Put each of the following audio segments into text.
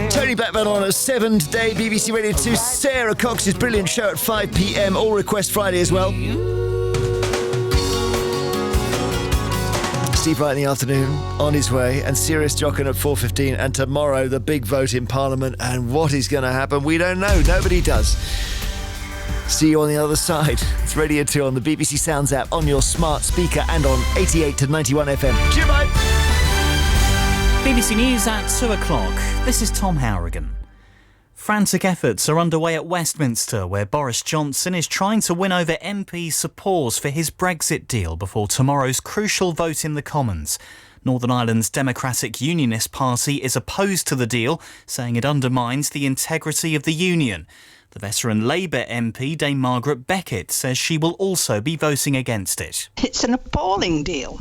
Tony Blackburn on at 7 today, BBC Radio 2. Sarah Cox's brilliant show at 5 p.m. All Request Friday as well. Steve Wright in the afternoon, on his way, and Sirius Jochen at 4:15. And tomorrow, the big vote in Parliament. And what is going to happen, we don't know. Nobody does. See you on the other side. It's Radio 2 on the BBC Sounds app, on your smart speaker, and on 88 to 91 FM. Cheers, bye. BBC News at 2 o'clock. This is Tom Harrigan. Frantic efforts are underway at Westminster, where Boris Johnson is trying to win over MP support for his Brexit deal before tomorrow's crucial vote in the Commons. Northern Ireland's Democratic Unionist Party is opposed to the deal, saying it undermines the integrity of the union. The veteran Labour MP, Dame Margaret Beckett, says she will also be voting against it. It's an appalling deal.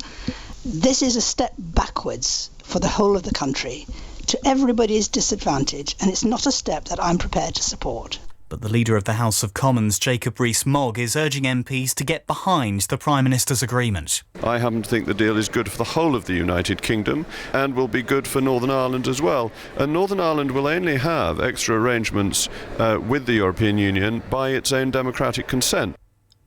This is a step backwards for the whole of the country, to everybody's disadvantage, and it's not a step that I'm prepared to support. But the Leader of the House of Commons, Jacob Rees-Mogg, is urging MPs to get behind the Prime Minister's agreement. I happen to think the deal is good for the whole of the United Kingdom and will be good for Northern Ireland as well. And Northern Ireland will only have extra arrangements with the European Union by its own democratic consent.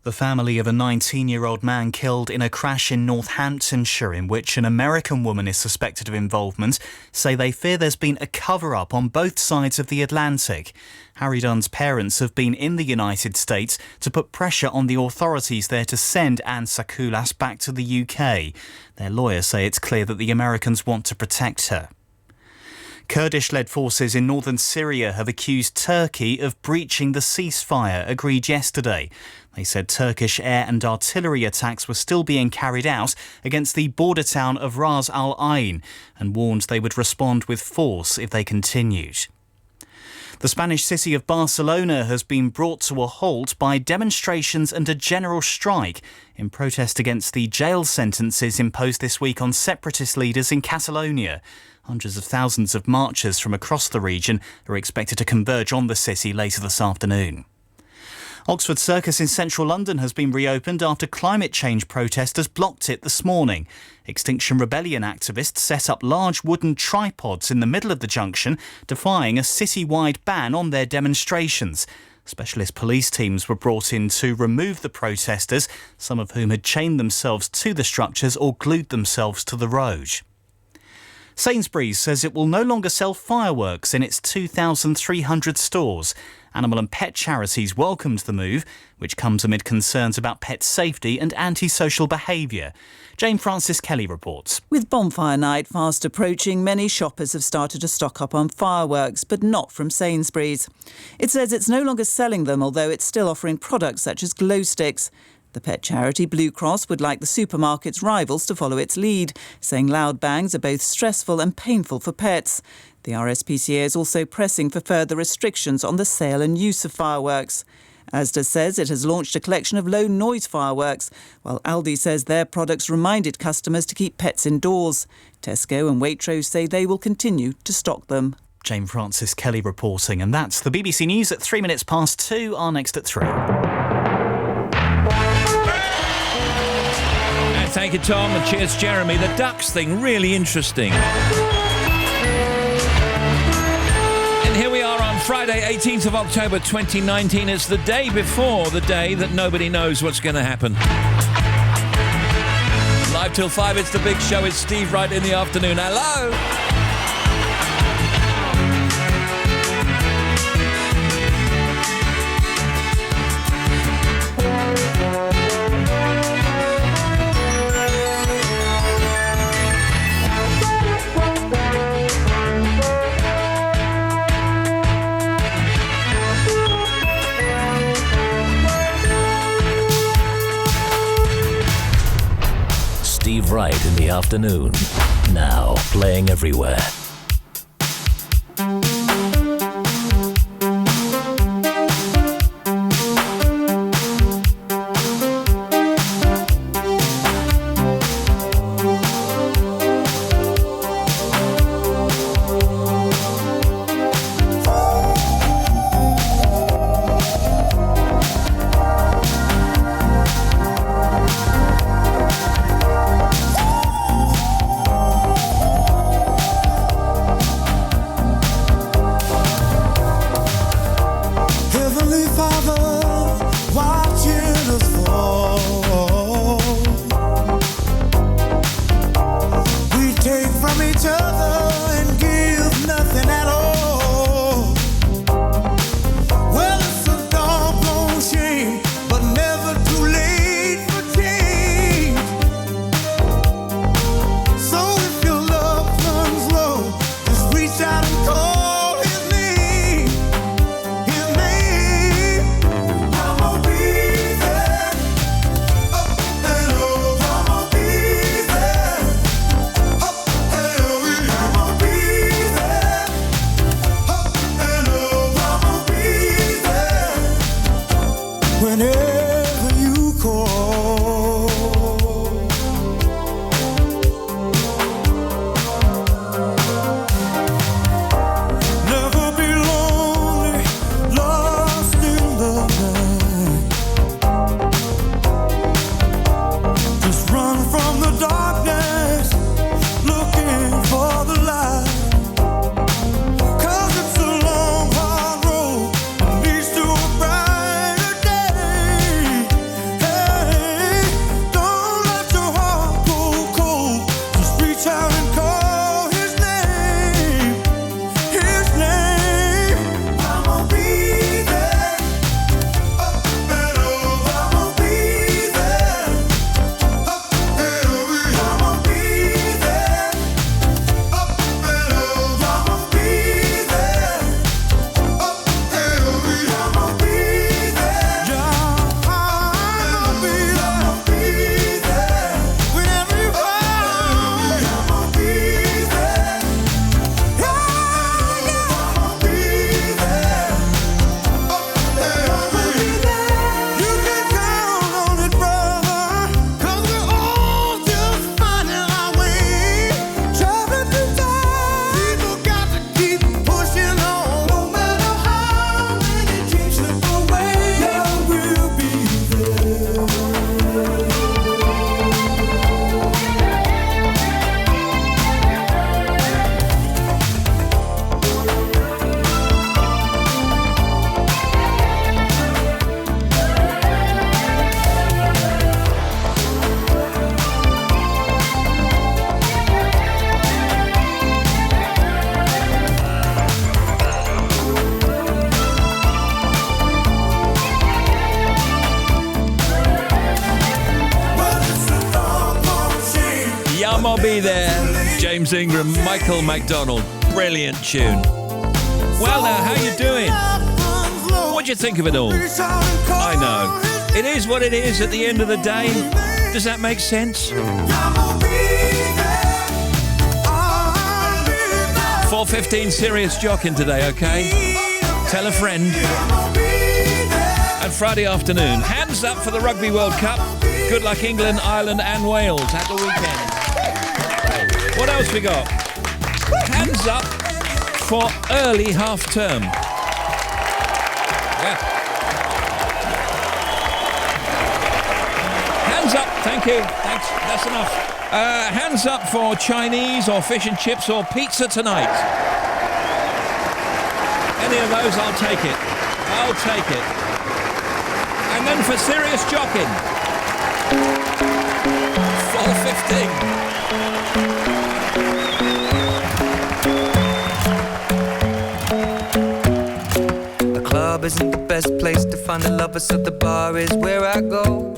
The family of a 19-year-old man killed in a crash in Northamptonshire, in which an American woman is suspected of involvement, say they fear there's been a cover-up on both sides of the Atlantic. Harry Dunn's parents have been in the United States to put pressure on the authorities there to send Anne Sakoulas back to the UK. Their lawyers say it's clear that the Americans want to protect her. Kurdish-led forces in northern Syria have accused Turkey of breaching the ceasefire agreed yesterday. They said Turkish air and artillery attacks were still being carried out against the border town of Ras Al Ain and warned they would respond with force if they continued. The Spanish city of Barcelona has been brought to a halt by demonstrations and a general strike in protest against the jail sentences imposed this week on separatist leaders in Catalonia. Hundreds of thousands of marchers from across the region are expected to converge on the city later this afternoon. Oxford Circus in central London has been reopened after climate change protesters blocked it this morning. Extinction Rebellion activists set up large wooden tripods in the middle of the junction, defying a citywide ban on their demonstrations. Specialist police teams were brought in to remove the protesters, some of whom had chained themselves to the structures or glued themselves to the road. Sainsbury's says it will no longer sell fireworks in its 2,300 stores. Animal and pet charities welcomed the move, which comes amid concerns about pet safety and antisocial behaviour. Jane Francis Kelly reports. With Bonfire Night fast approaching, many shoppers have started to stock up on fireworks, but not from Sainsbury's. It says it's no longer selling them, although it's still offering products such as glow sticks. The pet charity Blue Cross would like the supermarket's rivals to follow its lead, saying loud bangs are both stressful and painful for pets. The RSPCA is also pressing for further restrictions on the sale and use of fireworks. Asda says it has launched a collection of low-noise fireworks, while Aldi says their products reminded customers to keep pets indoors. Tesco and Waitrose say they will continue to stock them. Jane Francis Kelly reporting, and that's the BBC News at 3 minutes past 2, are next at 3. Thank you, Tom, and cheers, Jeremy. The Ducks thing, really interesting. And here we are on Friday, 18th of October 2019. It's the day before the day that nobody knows what's going to happen. Live till 5, it's the big show. It's Steve Wright in the afternoon. Hello! Steve Wright in the afternoon. Now playing everywhere. James Ingram, Michael McDonald. Brilliant tune. Well, now, how you doing? What do you think of it all? I know. It is what it is at the end of the day. Does that make sense? 4:15 Serious Jockin' today, okay? Tell a friend. And Friday afternoon, hands up for the Rugby World Cup. Good luck England, Ireland and Wales at the weekend. What else we got? Hands up for early half-term. Yeah. Hands up, thank you. Thanks, that's enough. Hands up for Chinese or fish and chips or pizza tonight. Any of those, I'll take it. I'll take it. And then for serious jocking, 4:15. The club isn't the best place to find a lover, so the bar is where I go.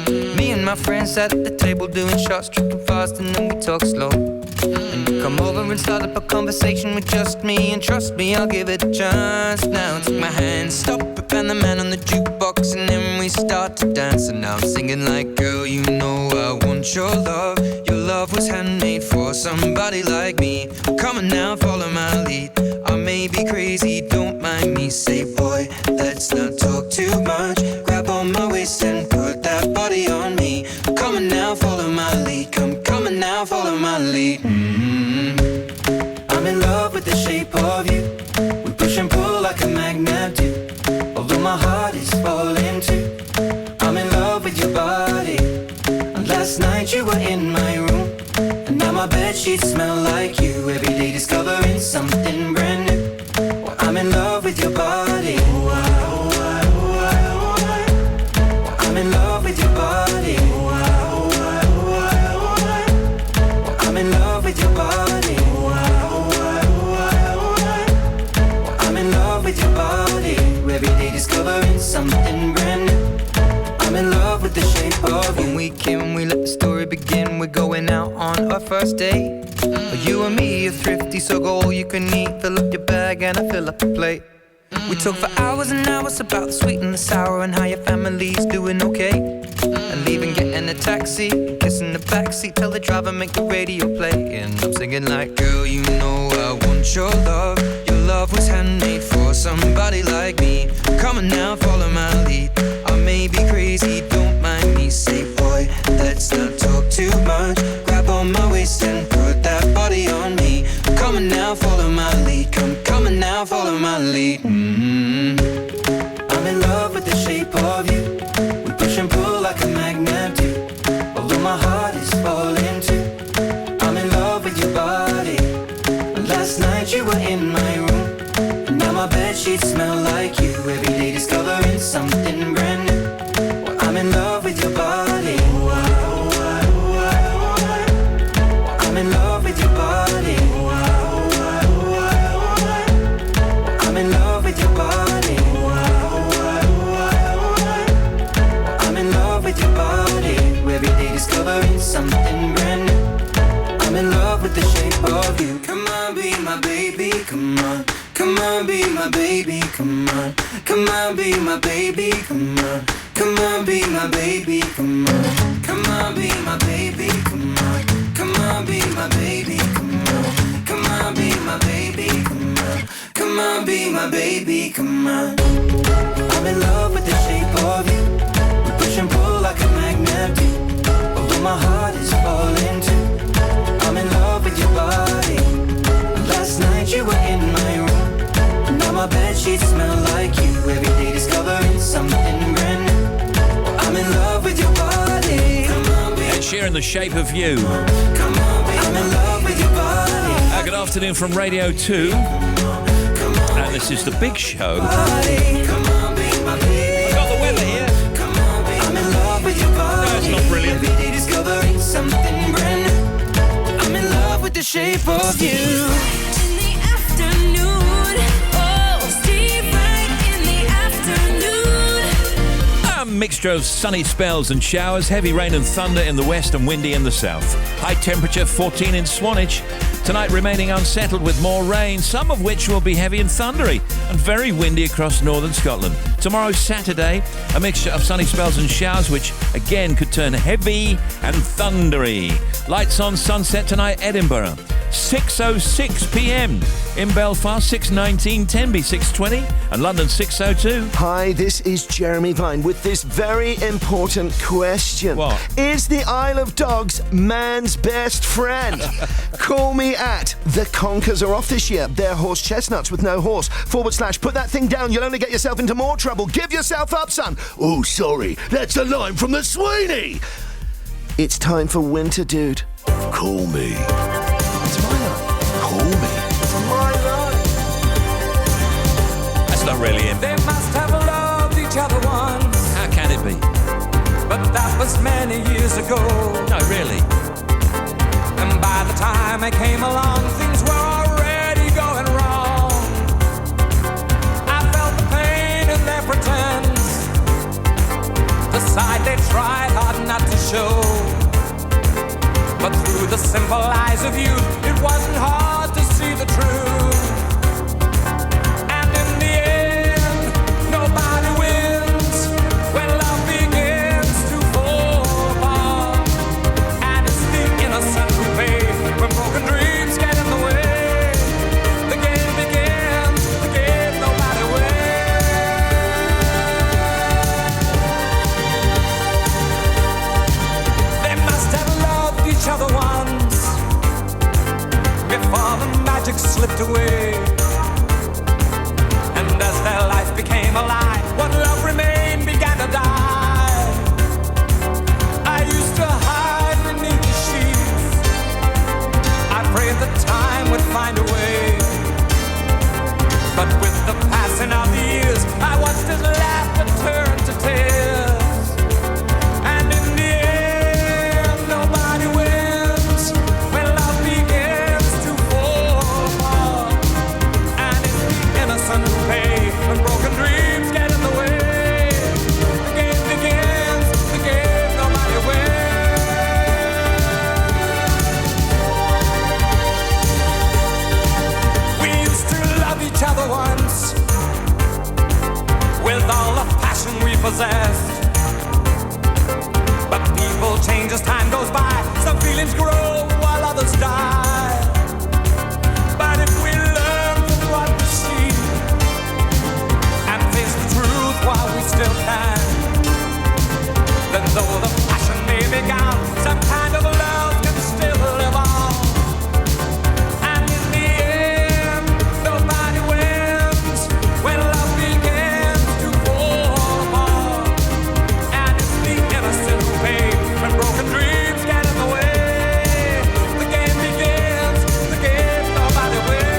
Me and my friends sat at the table doing shots, tripping fast, and then we talk slow. And you come over and start up a conversation with just me, and trust me, I'll give it a chance. Now take my hand, stop it, and the man on the jukebox, and then we start to dance. And now I'm singing like, girl, you know I want your love. Your love was handmade for somebody like me. Come on now, follow my lead. I may be crazy, don't mind me. Say, boy, let's not talk too much. Grab on my waist and put that body on me. Come on now, follow my lead. Come on now, follow my lead. I'm in love with the shape of you. We push and pull like a magnet do. Although my heart is falling too. I'm in love with your body. And last night you were in my room. And now my bedsheets smell like you. Every day discovering something brand new. Well, I'm in love with your body. I'm in love with your body. I'm in love with your body. I'm in love with your body. Every day discovering something brand new. I'm in love with the shape of you. When we came, we let the story begin. We're going out on our first date. You and me are thrifty, so go all you can eat. Fill up your bag and I fill up the plate. We talk for hours and hours about the sweet and the sour and how your family's doing okay. And leaving, getting a taxi, kissing the backseat, tell the driver make the radio play. And I'm singing like, girl, you know I want your love. Your love was handmade for somebody like me. Come on now, follow my lead. I may be crazy, don't mind me. Say, boy, let's not talk too much. Grab on my waist and put that body on me. Come on now, follow my lead. Come on now, follow my lead. I'm in love with the shape of you. We push and pull like a magnet do. Although my heart is falling too. I'm in love with your body. Last night you were in my room. And now my bedsheets smell like you. Every day discovering something brand new. Well, I'm in love with your body. I'm in love with your body. I'm in love with your body. I'm in love with your body. Every day discovering something brand new. I'm in love with the shape of you. Come on, be my baby, come on. Come on, be my baby, come on. Come on, be my baby, come on. Come on, be my baby, come on. Come on, be my baby, come on. Come on, be my baby, come on. Come on, be my baby, come on. Come on, be my baby, come on. I'm in love with the shape of you. We push and pull like a magnet do. Although my heart is falling too. I'm in love with your body. Last night you were in my room. Now my bedsheets smell like you. Every day discovering something brand new. I'm in love with your body. Ed Sheeran, The Shape of You. Come on, baby. I'm in love with your body. Good afternoon from Radio 2. And this is The Big Show. Come on, be my baby. Got the weather here. Come on, baby. I'm in love with your body. No, it's not brilliant. Every day discovering something brand new. I'm in love with the shape of you. In the afternoon, oh, Steve Wright in the afternoon. A mixture mixture of sunny spells and showers, heavy rain and thunder in the west and windy in the south. High temperature 14 in Swanage. Tonight remaining unsettled with more rain, some of which will be heavy and thundery and very windy across northern Scotland. Tomorrow, Saturday, a mixture of sunny spells and showers, which again could turn heavy and thundery. Lights on sunset tonight, Edinburgh, 6:06 p.m. In Belfast, 6:19, Tenby 6:20, and London 6:02. Hi, this is Jeremy Vine with this very important question. What? Is the Isle of Dogs man's best friend? Call me at The Conkers are off this year. They're horse chestnuts with no horse. / put that thing down, you'll only get yourself into more trouble. Give yourself up, son. Oh, sorry, that's a line from the Sweeney. It's time for winter, dude. Call me. It's my line. Call me. It's my line. That's not really him. They must have loved each other once, How can it be? but that was many years ago. No, really. And by the time I came along, things were already going wrong. I felt the pain in their pretense, the side they tried hard not to show. But through the simple eyes of youth, it wasn't hard to see the truth. And in the end, nobody wins when love begins to fall apart. And it's the innocent who pay when broken dreams get in the way. The game begins, the game nobody wins. They must have loved each other once before the magic slipped away. And as their life became a lie, what love remained began to die. I used to hide beneath the sheets. I prayed that time would find a way. But with the passing of the years, I watched his laughter turn to tears. And in the end, nobody wins when love begins to fall apart. And it's the innocent who pay when broken dreams get in the way. The game begins, the game nobody wins. We used to love each other once with all the passion we possessed. But people change as time goes by. Some feelings grow while others die. But if we learn from what we see and face the truth while we still can, then though the passion may be gone, some kind of love can still live on. And in the end, nobody wins when love begins to fall apart. And it's the innocent who pay when broken dreams get in the way. The game begins, the game nobody wins.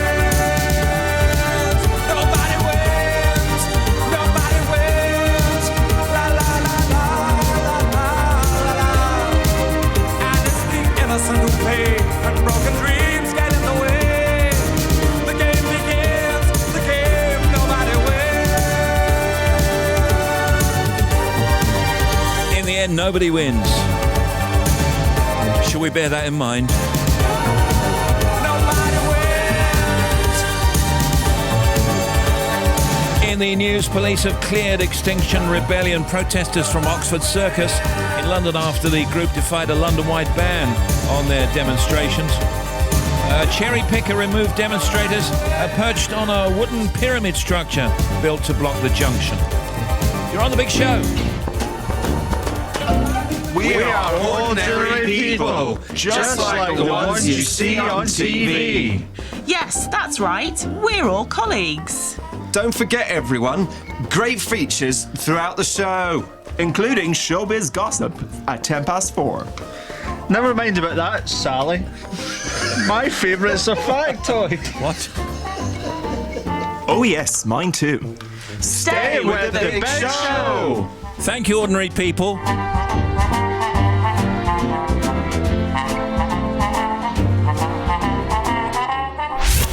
Nobody wins, nobody wins. La la la la la la la. And it's the innocent who pay when broken dreams get in the way. The game begins, the game nobody wins. In the end, nobody wins. Should we bear that in mind? Nobody wins. In the news, police have cleared Extinction Rebellion protesters from Oxford Circus in London after the group defied a London-wide ban on their demonstrations. A cherry picker removed demonstrators perched on a wooden pyramid structure built to block the junction. You're on the big show. We are ordinary people, just like the ones you see on TV. Yes, that's right. We're all colleagues. Don't forget, everyone, great features throughout the show, including showbiz gossip at 4:10. Never mind about that, Sally. My favourite's a factoid. What? Oh yes, mine too. Stay with the big show. Thank you, ordinary people.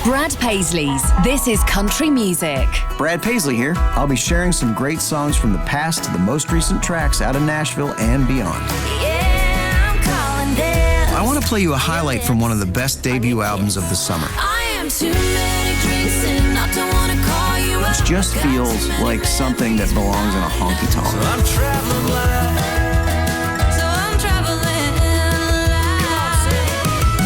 Brad Paisley's This Is Country Music. Brad Paisley here. I'll be sharing some great songs from the past to the most recent tracks out of Nashville and beyond. I want to play you a highlight from one of the best debut albums of the summer. It just feels like something that belongs in a honky tonk.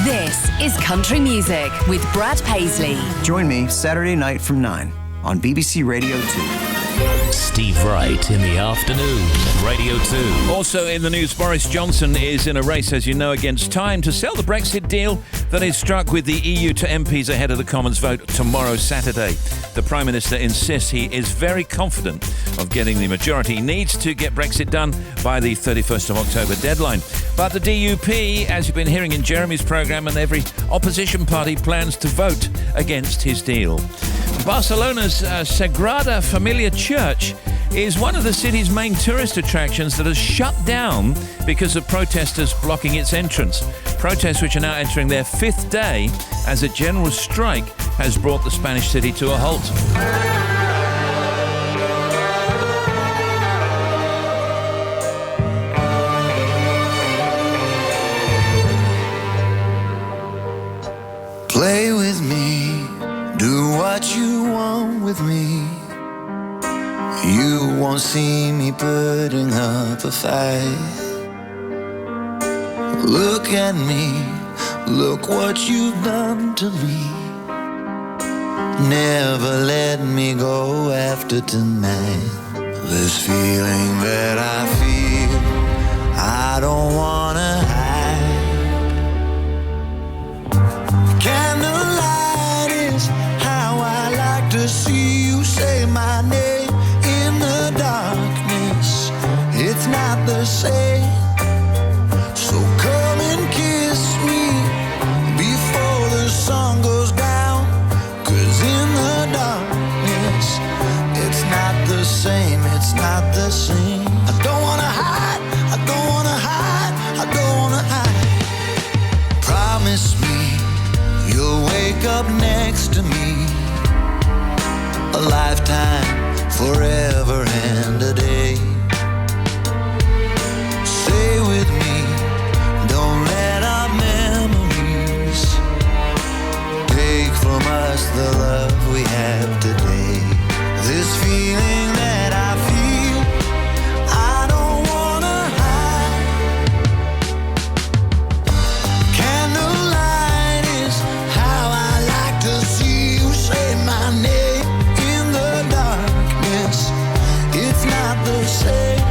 This is Country Music with Brad Paisley. Join me Saturday night from 9 on BBC Radio 2. Steve Wright in the afternoon, Radio 2. Also in the news, Boris Johnson is in a race, as you know, against time to sell the Brexit deal that is struck with the EU to MPs ahead of the Commons vote tomorrow, Saturday. The Prime Minister insists he is very confident of getting the majority he needs to get Brexit done by the 31st of October deadline. But the DUP, as you've been hearing in Jeremy's programme, and every opposition party plans to vote against his deal. Barcelona's Sagrada Familia Church is one of the city's main tourist attractions that has shut down because of protesters blocking its entrance. Protests which are now entering their 5th day as a general strike has brought the Spanish city to a halt. Play with me, do what you want with me. You won't see me putting up a fight. Look at me, look what you've done to me. Never let me go after tonight. This feeling that I feel, I don't wanna hide. Candlelight is how I like to see you say my name in the darkness. It's not the same. So come and kiss me before the sun goes down. 'Cause in the darkness, it's not the same, it's not the same. I don't wanna hide, I don't wanna hide, I don't wanna hide. Promise me you'll wake up next to me. A lifetime, forever and a day. Stay with me, don't let our memories take from us the love we have today. This feeling that I feel, I don't wanna hide. Candlelight is how I like to see you say my name in the darkness. It's not the same.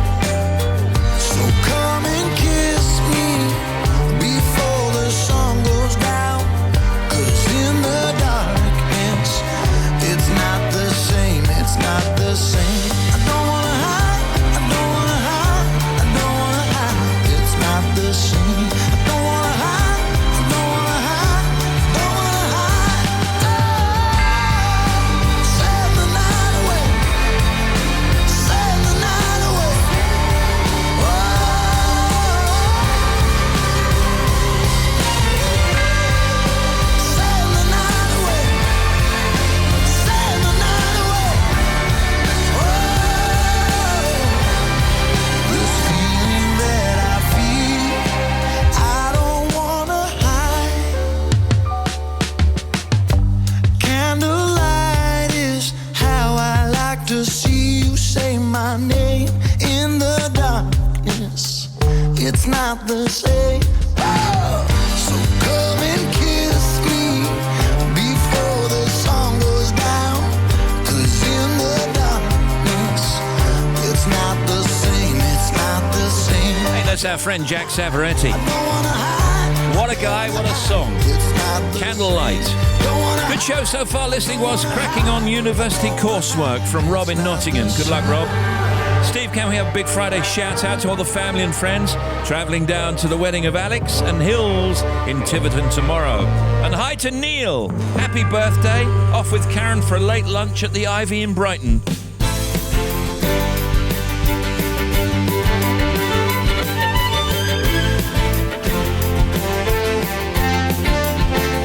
So come and kiss me before the sun goes down. 'Cause in the darkness, it's not the same, it's not the same. I don't wanna hide, I don't wanna hide, I don't wanna hide. It's not the same. I don't wanna hide, I don't wanna hide, I don't wanna hide. Send the night away, send the night away. Send the night away, send the night away. This feeling that I feel, I don't wanna hide. Candlelight is how I like to see you say my name in the darkness. It's not the same. So come and kiss me before the sun goes down. 'Cause in the darkness, it's not the same, it's not the same. Hey, that's our friend Jack Savaretti. What a guy, what a song. Candlelight. Good show so far. Listening was cracking on university coursework from Rob in Nottingham. Good luck, Rob. Steve, can we have a big Friday shout out to all the family and friends travelling down to the wedding of Alex and Hills in Tiverton tomorrow? And hi to Neil. Happy birthday. Off with Karen for a late lunch at the Ivy in Brighton.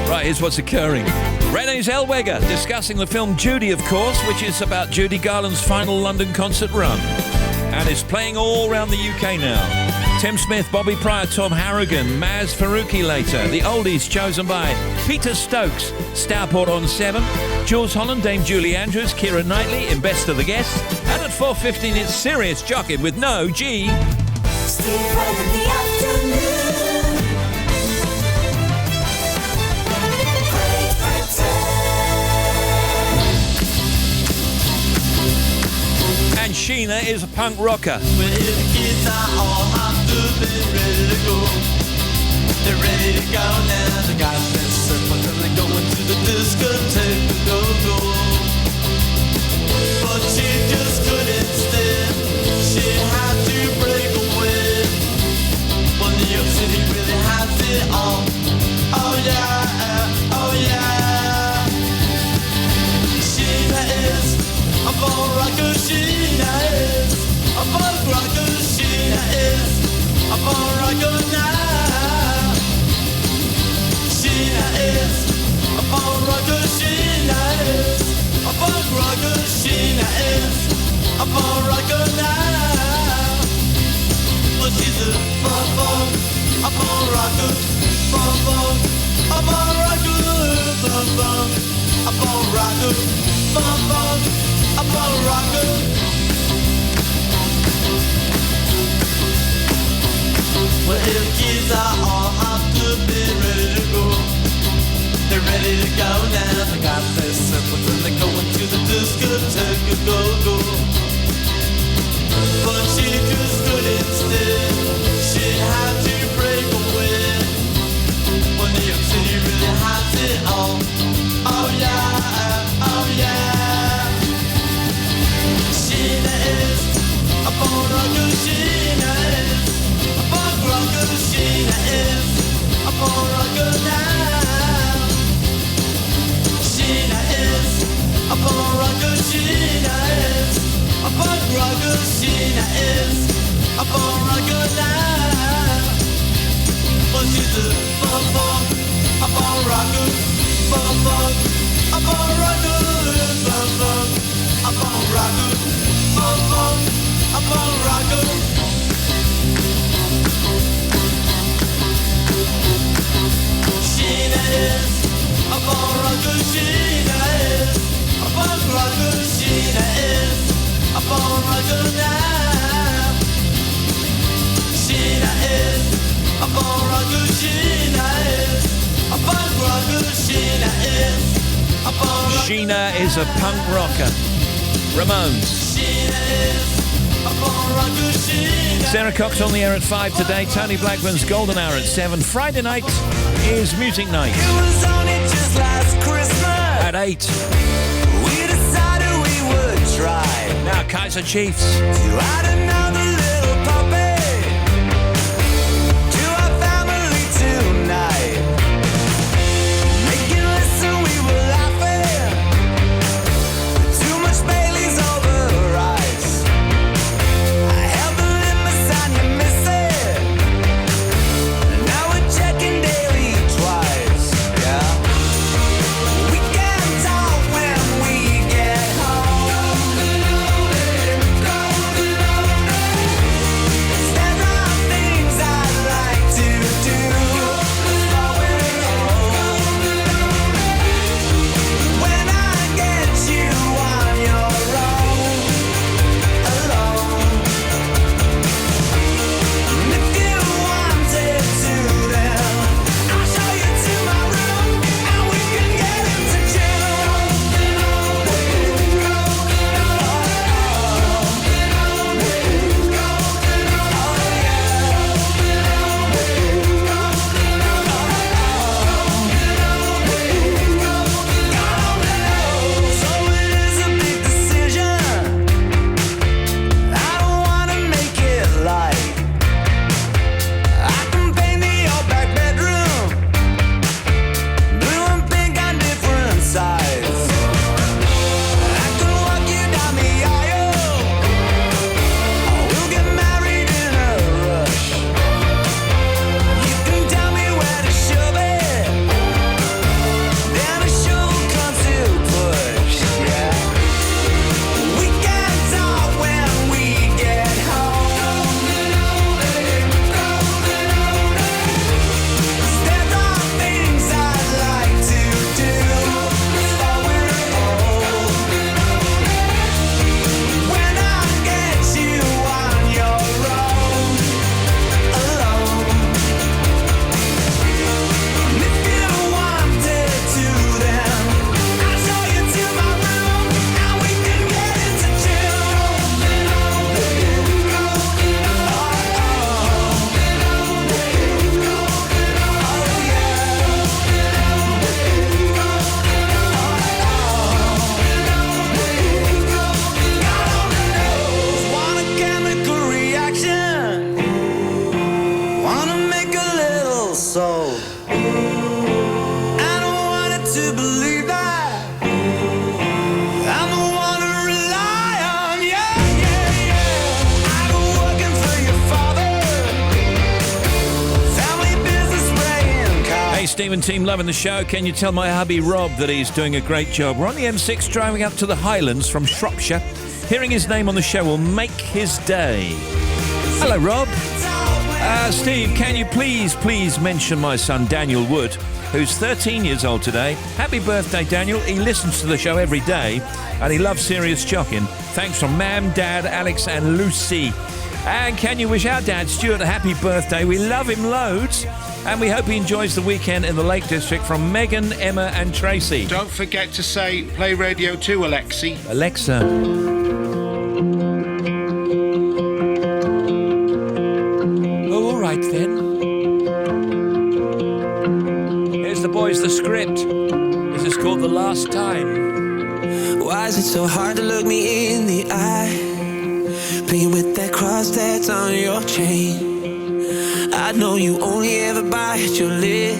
Right, here's what's occurring. Renée Zellweger discussing the film Judy, of course, which is about Judy Garland's final London concert run. And is playing all around the UK now. Tim Smith, Bobby Pryor, Tom Harrigan, Maz Faruqi later. The oldies chosen by Peter Stokes, Stourport on 7. Jules Holland, Dame Julie Andrews, Keira Knightley in Best of the Guests. And at 4:15 it's Serious Jockey with no G. Steve Wright in the afternoon. Great And Sheena is a punk rocker. Well, if the kids are all hopped up and ready to go, they're ready to go now. They got this simple and they're going to the discotheque to go. But she just couldn't stand. She had to break away. But New York City really has it all. Oh yeah, oh yeah. Sheena is a ball rocker. Sheena is a ball rocker. Sheena is a ball rocker now. Sheena is a ball rocker. Sheena is a ball rocker. Sheena is a ball rocker now. But she's a ball rocker, a ball rocker, a ball rocker, a ball rocker. Well, if kids are all hopped up and ready to go, they're ready to go now. They got their circles and they're going to the discotheque to go. But she just couldn't stay. She had to break away. Well, New York City really has it all. Oh yeah, oh yeah. Sheena is a ball rocker. Sheena is a ball rocker. Sheena is a ball rocker now. Sheena is a ball rocker. Sheena is a ball rocker. Sheena is a ball rocker now. But she's a ball rocker, a ball rocker, a ball rocker, a ball rocker, a ball rocker. Sheena is a ball rocker. Sheena is a ball rocker. Sheena is a ball rocker now. Sheena is a ball rocker. Sheena is a punk rocker. Sheena is a ball rocker. Sheena is a punk rocker. Ramones. Sheena is a ball rocker. Sheena. Sarah Cox on the air at 5 today. Tony Blackburn's Golden Hour at 7. Friday night is Music Night. It was only just last Christmas. At 8. We decided we would try. Now Kaiser Chiefs. To add another little puppy to our family tonight. Making listen, we were laughing. Too much Bailey's over ice. I held the limits and you missed it. Now we're checking daily twice. Yeah. We can talk when we get home. Steve and team loving the show. Can you tell my hubby Rob that he's doing a great job? We're on the M6 driving up to the Highlands from Shropshire. Hearing his name on the show will make his day. Hello, Rob. Steve, can you please mention my son Daniel Wood, who's 13 years old today. Happy birthday, Daniel. He listens to the show every day and he loves Serious Jockin'. Thanks from Mam, Dad, Alex and Lucy. And can you wish our dad Stuart a happy birthday? We love him loads and we hope he enjoys the weekend in the Lake District from Megan, Emma and Tracy. Don't forget to say play Radio 2, Alexi. Alexa. Oh, all right then. Here's the boys, the script. This is called The Last Time. Why is it so hard to look me in the eye? Playing with that cross that's on your chain. I know you only ever bite your lip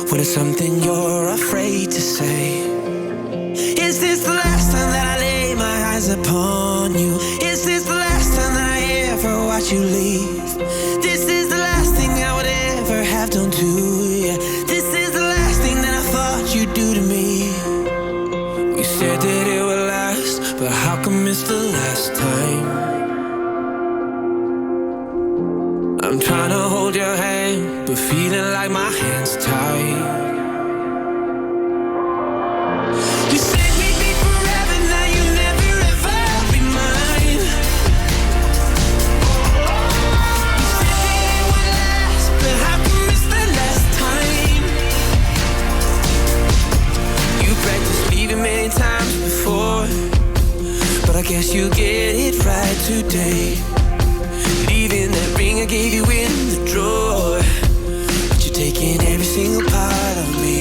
when it's something you're afraid to say. Is this the last time that I lay my eyes upon you? Is this the last time that I ever watch you leave? This is the last thing I would ever have done to you. This is the last thing that I thought you'd do to me. We said that it would last, but how come it's the last time? I'm trying to hold your hand, but feeling like my hand's tied. You said we'd be forever, now you'll never ever be mine. You said that it would last, but how come it's the last time? You practiced leaving many times before, but I guess you get it right today. Leaving that ring I gave you in the drawer, but you're taking every single part of me.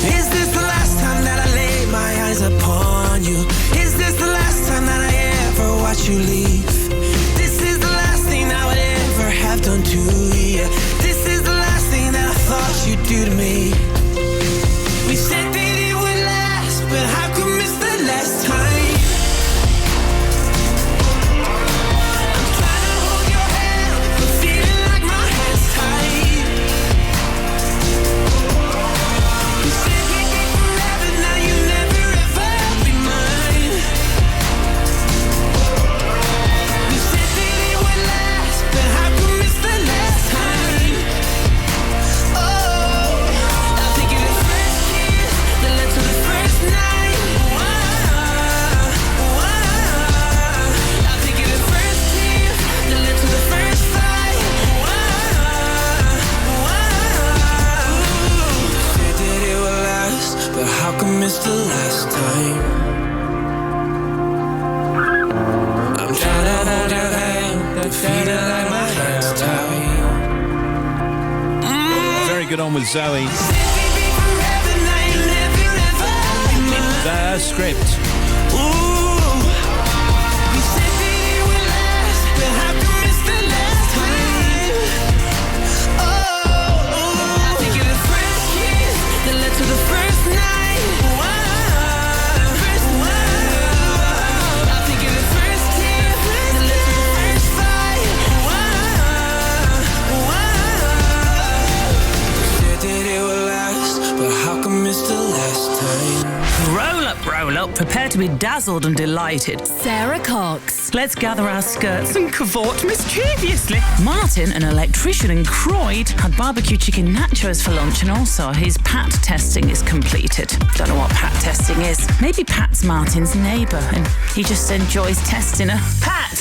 Is this the last time that I lay my eyes upon you? Is this the last time that I ever watch you leave? This is the last thing I would ever have done to you. This is the last thing that I thought you'd do to me. We said that it would last, but how come it's the last time? It's the last time. I'm trying to hold your hand, but feeling like my hand's tied. Very good on with Zoe. The script. Roll up, prepare to be dazzled and delighted. Sarah Cox. Let's gather our skirts and cavort mischievously. Martin, an electrician in Croyd, had barbecue chicken nachos for lunch, and also his PAT testing is completed. Don't know what PAT testing is. Maybe Pat's Martin's neighbour and he just enjoys testing her. Pat!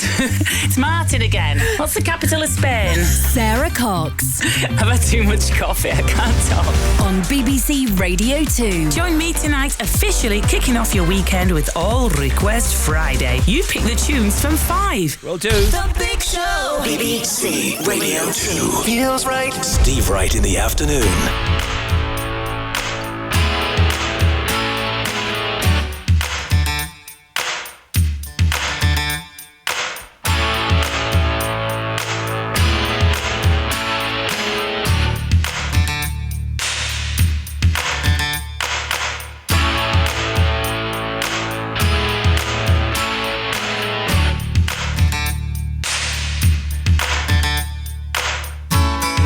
It's Martin again. What's the capital of Spain? Sarah Cox. I've had too much coffee, I can't talk. On BBC Radio 2. Join me tonight, officially kicking off your weekend with All Request Friday. You pick the tunes from 5. Will do. The Big Show. BBC Radio 2. Feels right. Steve Wright in the afternoon.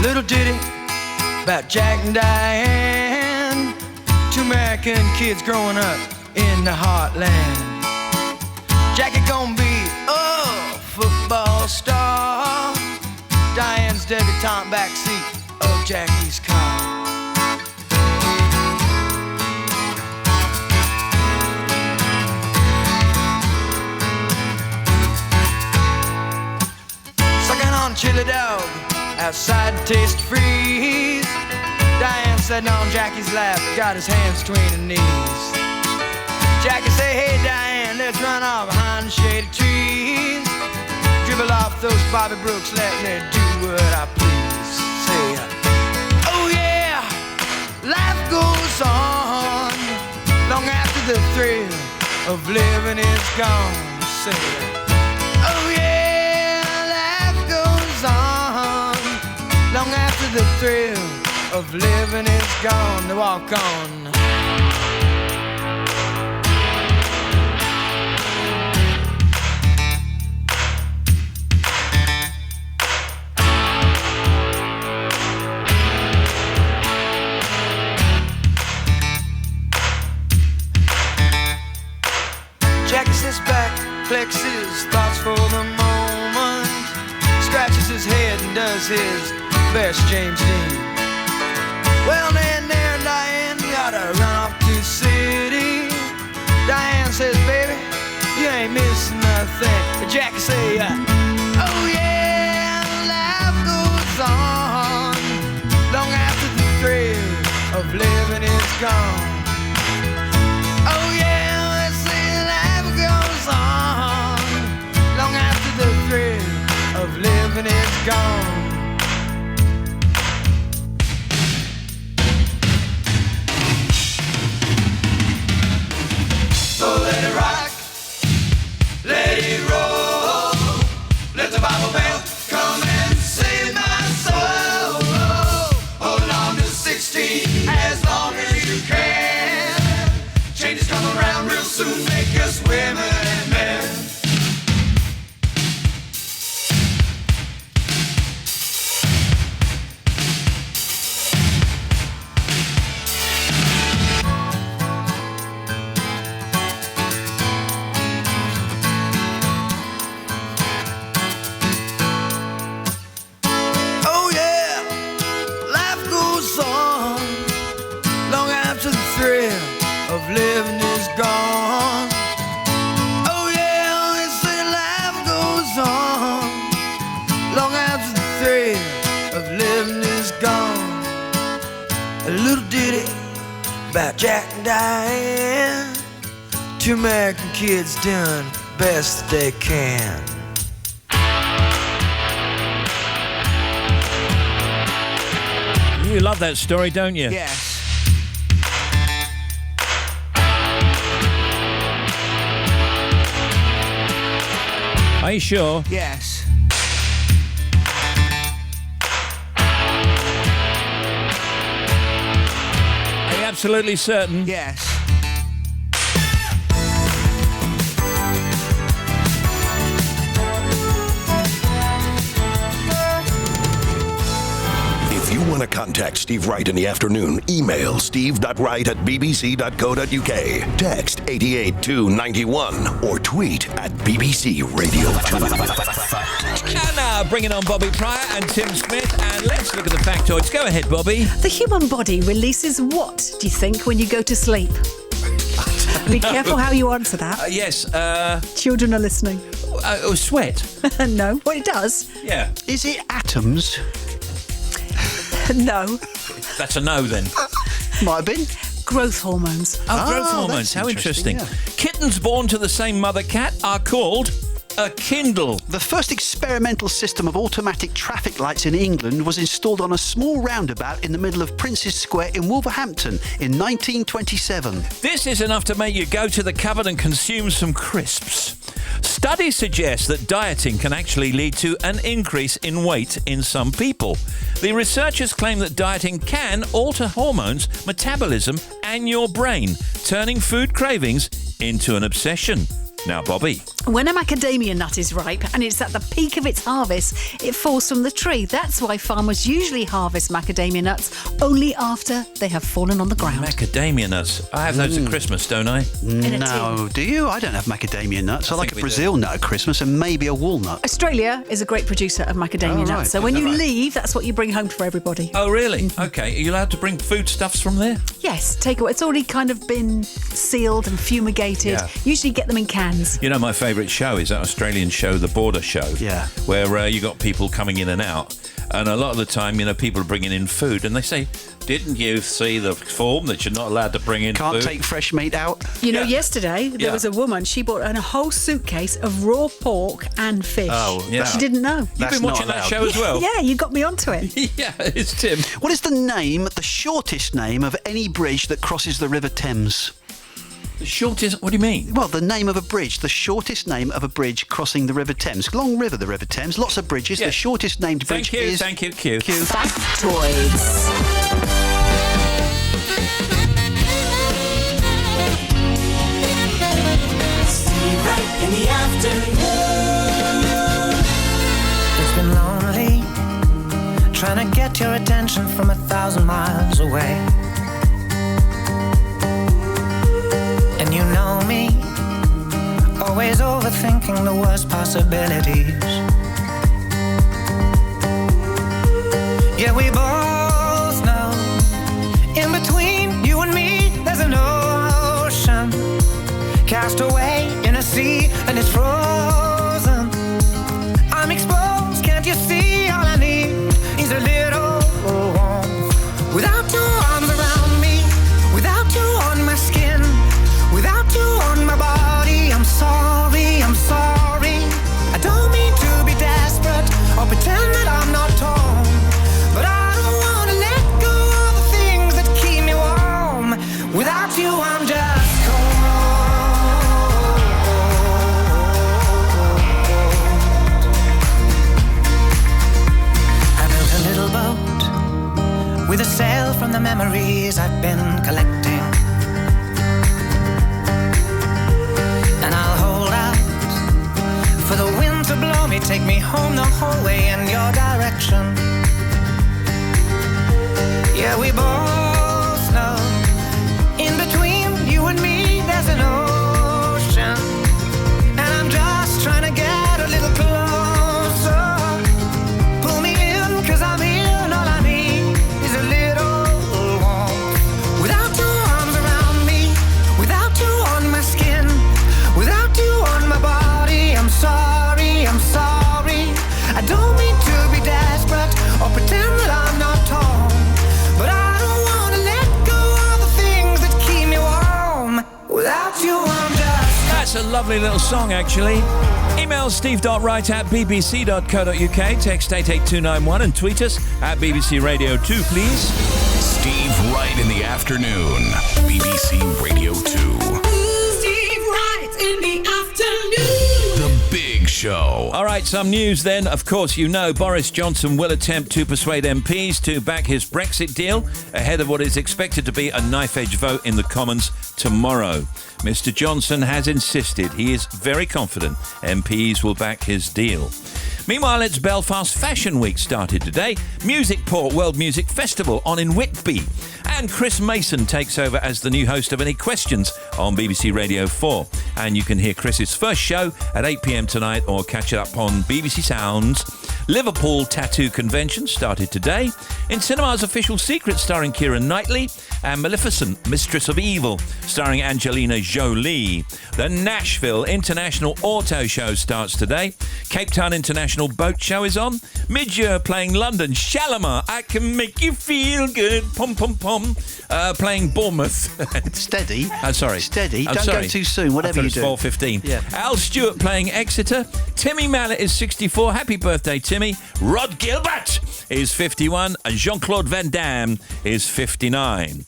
Little ditty about Jack and Diane, two American kids growing up in the heartland. Jackie gonna be a football star, Diane's debutante backseat of Jackie's car. Sucking on chili dog outside Taste Freeze, Diane sitting on Jackie's lap, got his hands between her knees. Jackie say, hey Diane, let's run off behind the shady trees, dribble off those Bobby Brooks, let me do what I please. Say, oh yeah, life goes on long after the thrill of living is gone. Say, oh yeah, life goes on long after the thrill of living is gone. To walk on. Jackie sits back, flexes thoughts for the moment, scratches his head and does his best James Dean. Well, then there, Diane, gotta run off to the city. Diane says, baby, you ain't missing nothing. But Jackie say, oh yeah, life goes on long after the thrill of living is gone. Oh yeah, let's say life goes on long after the thrill of living is gone. So let it rock, let it roll, let the Bible bell come and save my soul. Hold on to 16 as long as you can. Changes come around real soon, make us women and men. Oh yeah, life goes on long after the thrill of living is gone. Oh yeah, they say life goes on long after the thrill of living is gone. A little ditty about Jack and Diane, two American kids doing best they can. You love that story, don't you? Yes. Are you sure? Yes. Are you absolutely certain? Yes. If you want to contact Steve Wright in the afternoon, email steve.wright@bbc.co.uk, text 88291, or tweet at BBC Radio 2. And now, bringing on Bobby Pryor and Tim Smith, and let's look at the factoids. Go ahead, Bobby. The human body releases what, do you think, when you go to sleep? Be careful how you answer that. Yes. Children are listening. Sweat. No. Well, it does. Yeah. Is it atoms? No. That's a no, then. Might have been. Growth hormones. Oh, growth hormones. How interesting. yeah. Kittens born to the same mother cat are called a Kindle. The first experimental system of automatic traffic lights in England was installed on a small roundabout in the middle of Prince's Square in Wolverhampton in 1927. This is enough to make you go to the cupboard and consume some crisps. Studies suggest that dieting can actually lead to an increase in weight in some people. The researchers claim that dieting can alter hormones, metabolism, and your brain, turning food cravings into an obsession. Now, Bobby. When a macadamia nut is ripe and it's at the peak of its harvest, it falls from the tree. That's why farmers usually harvest macadamia nuts only after they have fallen on the ground. Macadamia nuts. I have those at Christmas, don't I? No, do you? I don't have macadamia nuts. I like a Brazil nut at Christmas and maybe a walnut. Australia is a great producer of macadamia nuts. So when you leave, that's what you bring home for everybody. Oh, really? Okay. Are you allowed to bring foodstuffs from there? Yes, take away. It's already kind of been sealed and fumigated. Yeah. Usually get them in cans. You know, my favourite show is that Australian show, The Border Show. Yeah. Where you got people coming in and out. And a lot of the time, you know, people are bringing in food and they say, didn't you see the form that you're not allowed to bring in food? Can't take fresh meat out. You know, yesterday there was a woman, she bought a whole suitcase of raw pork and fish. Oh, yeah. She didn't know. You've been watching that show as well? Yeah, you got me onto it. Yeah, it's Tim. What is the shortest name of any bridge that crosses the River Thames? The shortest? What do you mean? Well, the name of a bridge. The shortest name of a bridge crossing the River Thames. Long river, the River Thames. Lots of bridges. Yeah. The shortest named bridge is... Thank you, Q. Factoids. Steve Wright in the afternoon. It's been lonely, trying to get your attention from 1,000 miles away. And you know me, always overthinking the worst possibilities. Yeah, we both know, in between you and me, there's an ocean, cast away in a sea, and it's frozen. I'm exposed, can't you see? All I need is a little warmth. Without your arms around me, without you on my skin, without you on my body, I'm sorry, I'm sorry. I don't mean to be desperate or pretend that I'm not torn, but I don't want to let go of the things that keep me warm. Without you, I'm just cold. I built a little boat with a sail from the memories I've been collecting. And I'll hold out for the wind to blow me, take me home the whole way in your direction. Yeah, we both know, in between you and me, there's an ocean. And I'm just trying to get a little closer. Pull me in, 'cause I'm here, and all I need is a little warmth. Without your arms around me, without you on my skin, without you on my body, I'm sorry, I'm sorry. I don't mean to be desperate or pretend that I'm not torn, but I don't want to let go of the things that keep me warm. Without you, I'm just... That's a lovely little song, actually. Email steve.wright@bbc.co.uk, text 88291 and tweet us at BBC Radio 2, please. Steve Wright in the afternoon. BBC Radio 2. Steve Wright in the afternoon. The Big Show. All right, some news then. Of course, you know Boris Johnson will attempt to persuade MPs to back his Brexit deal ahead of what is expected to be a knife-edge vote in the Commons tomorrow. Mr. Johnson has insisted he is very confident MPs will back his deal. Meanwhile, it's Belfast Fashion Week started today. Musicport World Music Festival on in Whitby. And Chris Mason takes over as the new host of Any Questions on BBC Radio 4. And you can hear Chris's first show at 8 p.m. tonight or catch it up on BBC Sounds. Liverpool Tattoo Convention started today. In cinemas, Official Secret starring Keira Knightley and Maleficent, Mistress of Evil starring Angelina Jolie. The Nashville International Auto Show starts today. Cape Town International Boat Show is on. Midyear playing London. Shalimar, I Can Make You Feel Good. Pom pom pom. Playing Bournemouth. Steady. Sorry. Steady. I'm Don't sorry. go too soon, whatever you do. 4:15. Yeah. Al Stewart playing Exeter. Timmy Mallet is 64. Happy birthday, Timmy. Rod Gilbert is 51. And Jean-Claude Van Damme is 59.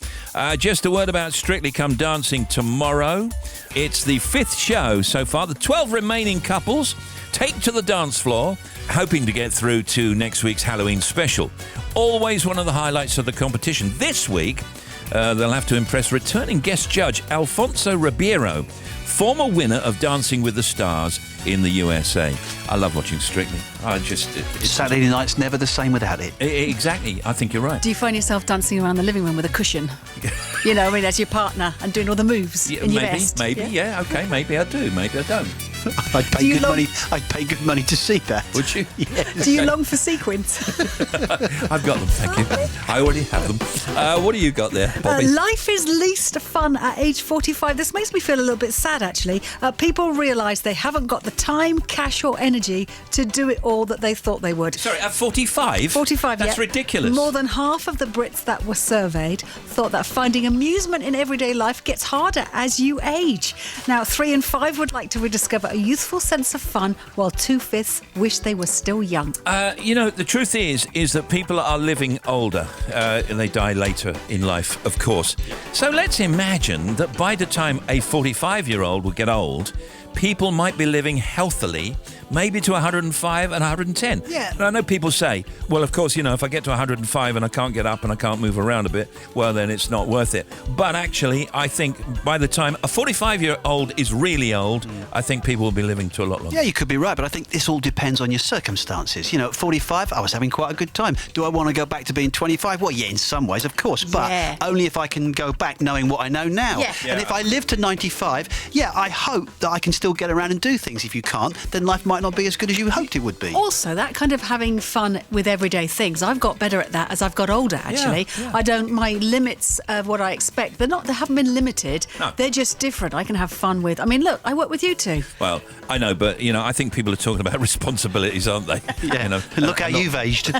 Just a word about Strictly Come Dancing tomorrow. It's the 5th show so far. The 12 remaining couples take to the dance floor, hoping to get through to next week's Halloween special. Always one of the highlights of the competition. This week, they'll have to impress returning guest judge Alfonso Ribeiro former winner of Dancing with the Stars in the USA. I love watching Strictly. Saturday night's never the same without it. Exactly. I think you're right. Do you find yourself dancing around the living room with a cushion? You know, I mean, as your partner and doing all the moves in your vest? Maybe, yeah, okay, maybe I do, maybe I don't. I'd pay good money to see that. Would you? Yes. Do you long for sequins? I've got them, thank you. I already have them. What do you got there, Bobby? Life is least fun at age 45. This makes me feel a little bit sad, actually. People realise they haven't got the time, cash or energy to do it all that they thought they would. Sorry, at 45? 45, That's yeah. ridiculous. More than half of the Brits that were surveyed thought that finding amusement in everyday life gets harder as you age. Now, 3 in 5 would like to rediscover a youthful sense of fun, while 2/5 wish they were still young. You know, the truth is that people are living older and they die later in life, of course. So let's imagine that by the time a 45-year-old will get old, people might be living healthily, maybe to 105 and 110. Yeah. And I know people say, well, of course, you know, if I get to 105 and I can't get up and I can't move around a bit, well, then it's not worth it. But actually, I think by the time a 45-year-old is really old, I think people will be living to a lot longer. Yeah, you could be right, but I think this all depends on your circumstances. You know, at 45, I was having quite a good time. Do I want to go back to being 25? Well, yeah, in some ways, of course, but only if I can go back knowing what I know now. Yeah. And if I live to 95, yeah, I hope that I can still get around and do things. If you can't, then life might not be as good as you hoped it would be. Also, that kind of having fun with everyday things, I've got better at that as I've got older, actually. Yeah. My limits of what I expect, they haven't been limited. No. They're just different. I can have fun with, I mean, look, I work with you two. Well, I know, but, you know, I think people are talking about responsibilities, aren't they? Yeah. You know, look how you've aged. I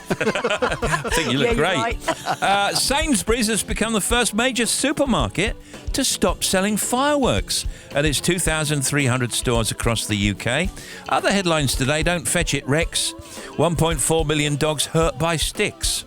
think you look great. Right. Sainsbury's has become the first major supermarket to stop selling fireworks at its 2,300 stores across the UK. Other headlines today: don't fetch it, Rex. 1.4 million dogs hurt by sticks.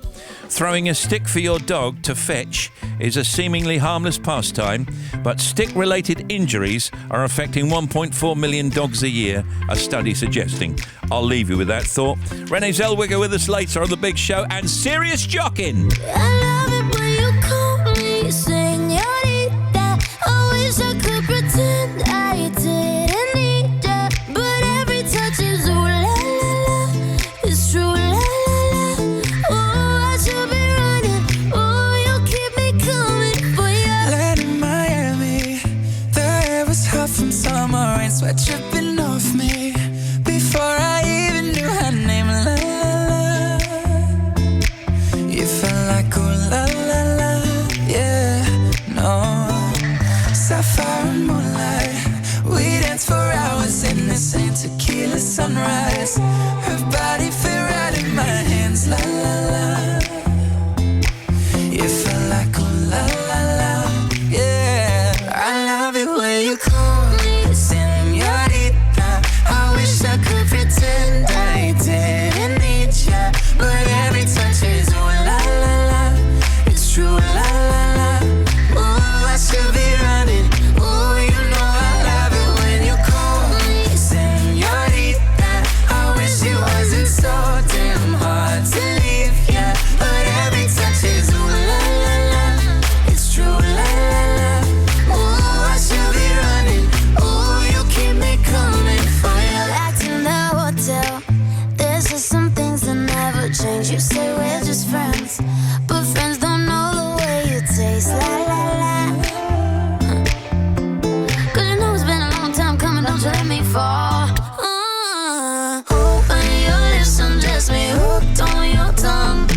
Throwing a stick for your dog to fetch is a seemingly harmless pastime, but stick-related injuries are affecting 1.4 million dogs a year, a study suggesting. I'll leave you with that thought. Renee Zellweger with us later on The Big Show, and Serious Jockin'. I love it when you call me señorita. I wish I could pretend I didn't need ya, but every touch is ooh la la la. It's true la la la. Oh, I should be running. Oh, you keep me coming for ya. Land in Miami, the air was hot from summer rain, sweat dripping off me before I even knew her name. La la la. You felt like ooh la la la, yeah, no. Sapphire and moonlight, we danced for hours in the same tequila sunrise. Her body fit right in my hands, la la la. You felt like ooh la la la, yeah. I love it when you call me señorita. I wish I could pretend I didn't need ya, but every touch is ooh la la la. It's true la la la. Ooh, I should be running. Ooh, you know I love it when you call me señorita. I wish it wasn't so damn hard to leave ya, but every touch is ooh la la la. It's true la la la. Ooh, I should be running. Ooh, you keep me coming for ya. Back in the hotel, there's just some things that never change. You say we're just friends, but friends don't know the way you taste. La la la. 'Cause you know it's been a long time coming, don't you let me fall. Open your lips, undress me, hooked on your tongue.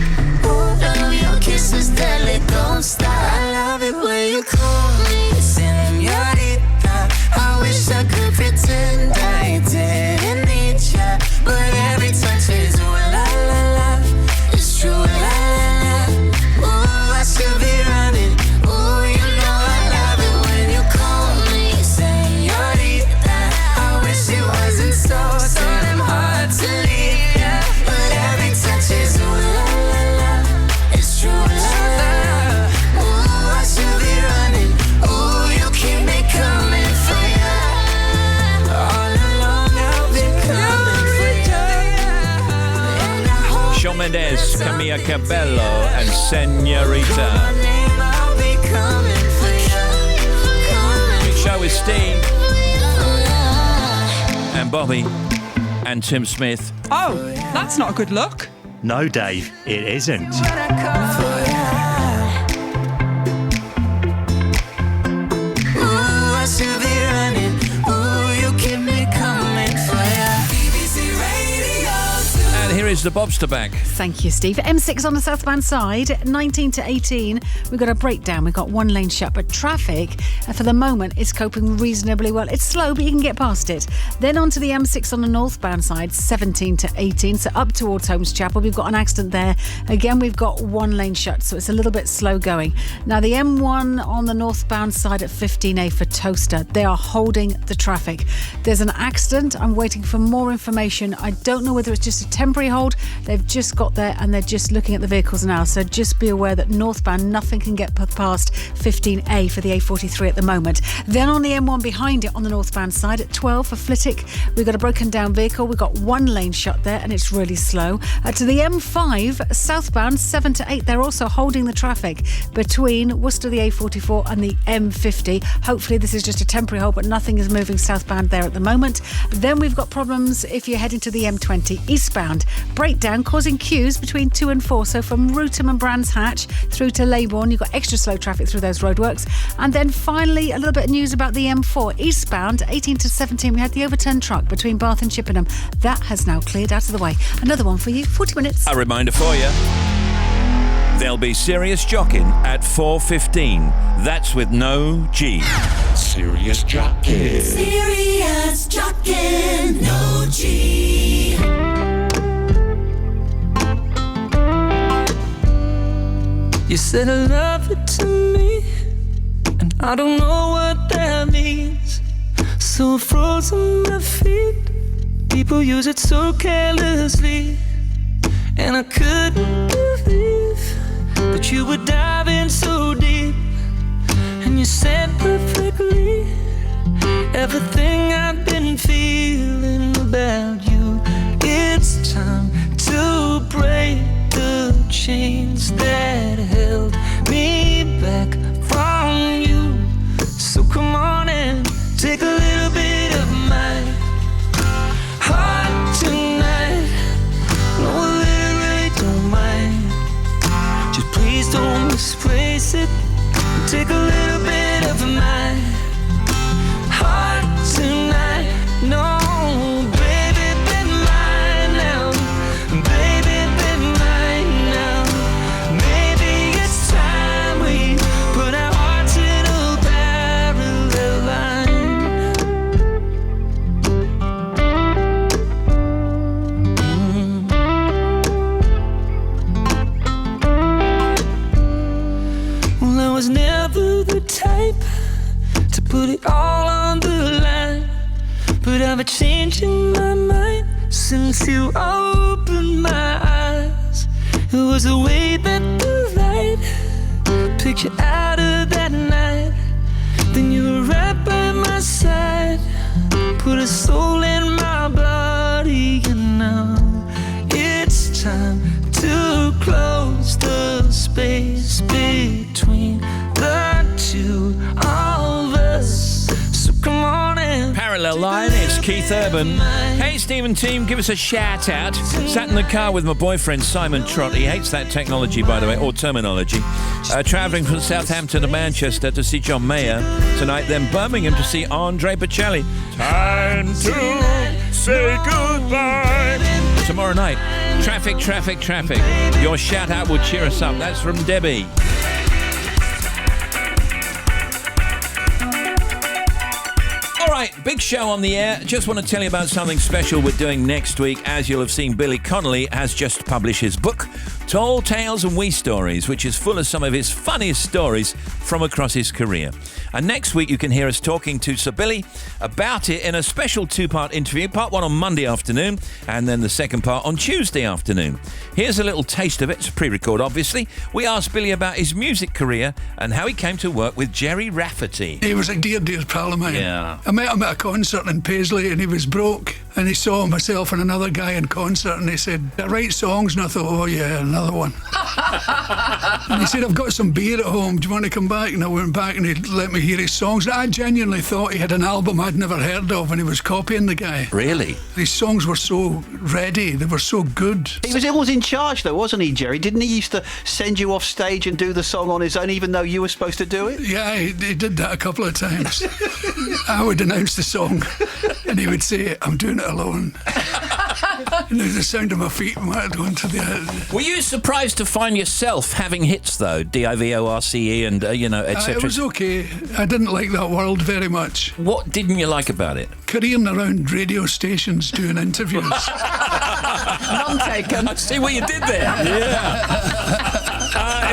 Love your kisses, deadly, don't stop. I love it when you call me señorita. I wish I could pretend I didn't need ya, but every touch is ooh la la la. It's true la la la. Ooh, I should be running. Ooh, you know I love it when you call me señorita. I wish it wasn't so damn hard to leave ya, but every touch is ooh la la la. It's true la la la. Ooh, I should be running. Ooh, you keep me coming for ya. All along I've been coming for ya. Shawn Mendes, Camilla Cabello, and Señorita. I'll be coming for ya. Big Show with Steve. and Bobby and Tim Smith. Oh, that's not a good look. No, Dave, it isn't. I should be running. Ooh, you keep me coming for ya. BBC Radio 2. And here is the Bobster bag. Thank you, Steve. M6 on the southbound side, 19 to 18. We've got a breakdown. We've got one lane shut, but traffic, for the moment, is coping reasonably well. It's slow, but you can get past it. Then on to the M6 on the northbound side, 17 to 18. So up towards Holmes Chapel, we've got an accident there. Again, we've got one lane shut, so it's a little bit slow going. Now, the M1 on the northbound side at 15A for Toaster. They are holding the traffic. There's an accident. I'm waiting for more information. I don't know whether it's just a temporary hold. They've just got there and they're just looking at the vehicles now. So just be aware that northbound, nothing can get past 15A for the A43 at the moment. Then on the M1 behind it on the northbound side at 12 for Flitwick, we've got a broken down vehicle. We've got one lane shut there and it's really slow. To the M5 southbound 7 to 8, they're also holding the traffic between Worcester, the A44 and the M50. Hopefully this is just a temporary hold, but nothing is moving southbound there at the moment. Then we've got problems if you're heading to the M20 eastbound. Breakdown causing queues between 2 and 4. So from Rootham and Brands Hatch through to Leybourne, you've got extra slow traffic through those roadworks. And then finally, a little bit of news about the M4 eastbound, 18 to 17. We had the overturned truck between Bath and Chippenham. That has now cleared out of the way. Another one for you, 40 minutes. A reminder for you. There'll be Serious Jockin' at 4:15. That's with no G. Serious Jockin'. Serious Jockin', no G. You said I love it to me, and I don't know what that means. So I froze on my feet. People use it so carelessly, and I couldn't believe that you were diving so deep. And you said perfectly everything I've been feeling about you. It's time to break the chains that held me back from you. So come on and take a little bit of my heart tonight. No, I really don't mind. Just please don't misplace it. Take a little bit of my heart tonight. No, baby, be mine now. Baby, be mine now. Maybe it's time we put our hearts in a parallel line. Well, I was never the type to put it all on the line, but I've changed in my mind since you opened my eyes. It was the way that the light picked you out of that night. Then you were right by my side, put a soul in my body, and now it's time to close the space between the two of us. So come on in. Parallel line, it's Keith Urban. Hey, Stephen team, give us a shout out. Sat in the car with my boyfriend Simon Trott. He hates that technology, by the way, or terminology. Travelling from Southampton to Manchester to see John Mayer tonight, then Birmingham to see Andre Bocelli. Time to say goodbye. Tomorrow night, traffic. Your shout out will cheer us up. That's from Debbie. All right, big show on the air. Just want to tell you about something special we're doing next week. As you'll have seen, Billy Connolly has just published his book, Tall Tales and Wee Stories, which is full of some of his funniest stories from across his career. And next week you can hear us talking to Sir Billy about it in a special two-part interview, part one on Monday afternoon and then the second part on Tuesday afternoon. Here's a little taste of it. It's pre-record, obviously. We asked Billy about his music career and how he came to work with Jerry Rafferty. He was a dear pal of mine. Yeah. I met him at a concert in Paisley and he was broke, and he saw myself and another guy in concert and he said, I write songs, and I thought, oh yeah, another one. And he said, I've got some beer at home, do you want to come back? And I went back and he let me hear his songs. And I genuinely thought he had an album I'd never heard of and he was copying the guy. Really? His songs were so ready, they were so good. He was always in charge though, wasn't he, Jerry? Didn't he used to send you off stage and do the song on his own even though you were supposed to do it? Yeah, he did that a couple of times. I would announce the song and he would say, I'm doing it alone. And the sound of my feet might go into the... Were you surprised to find yourself having hits, though? DIVORCE and, etc.? It was okay. I didn't like that world very much. What didn't you like about it? Careering around radio stations doing interviews. None taken. I see what you did there.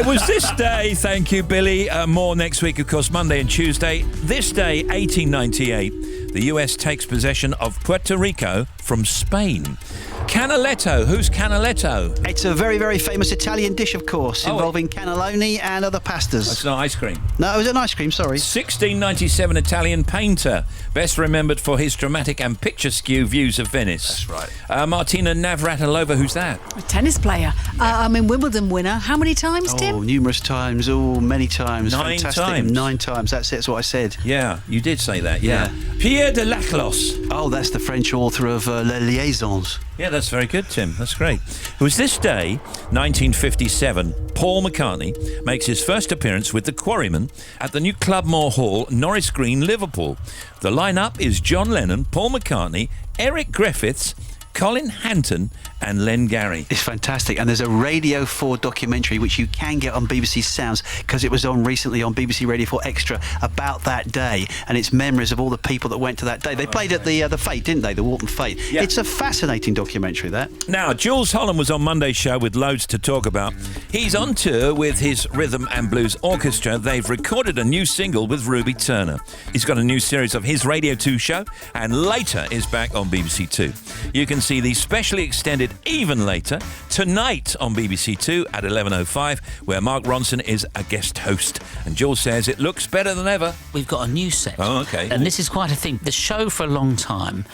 It was this day, thank you, Billy. More next week, of course, Monday and Tuesday. This day, 1898, the US takes possession of Puerto Rico from Spain. Canaletto. Who's Canaletto? It's a very, very famous Italian dish, of course, involving cannelloni and other pastas. It's not ice cream. No, it was an ice cream, sorry. 1697 Italian painter, best remembered for his dramatic and picturesque views of Venice. That's right. Martina Navratilova, who's that? A tennis player. Wimbledon winner. How many times, Tim? Oh, numerous times. Oh, many times. 9 Fantastic. times. 9 times. That's it. That's what I said. Yeah, you did say that, yeah. Pierre de Laclos. Oh, that's the French author of Les Liaisons. Yeah, that's very good, Tim. That's great. It was this day, 1957, Paul McCartney makes his first appearance with the Quarrymen at the new Clubmoor Hall, Norris Green, Liverpool. The lineup is John Lennon, Paul McCartney, Eric Griffiths, Colin Hanton and Len Garry. It's fantastic, and there's a Radio 4 documentary which you can get on BBC Sounds because it was on recently on BBC Radio 4 Extra about that day, and it's memories of all the people that went to that day. They played at the Fete, didn't they? The Wharton Fete. Yeah. It's a fascinating documentary, that. Now, Jules Holland was on Monday's show with loads to talk about. He's on tour with his Rhythm and Blues Orchestra. They've recorded a new single with Ruby Turner. He's got a new series of his Radio 2 show, and later is back on BBC 2. You can see the specially extended even later tonight on BBC 2 at 11:05, where Mark Ronson is a guest host. And Jules says it looks better than ever. We've got a new set. Oh, okay. And this is quite a thing. The show for a long time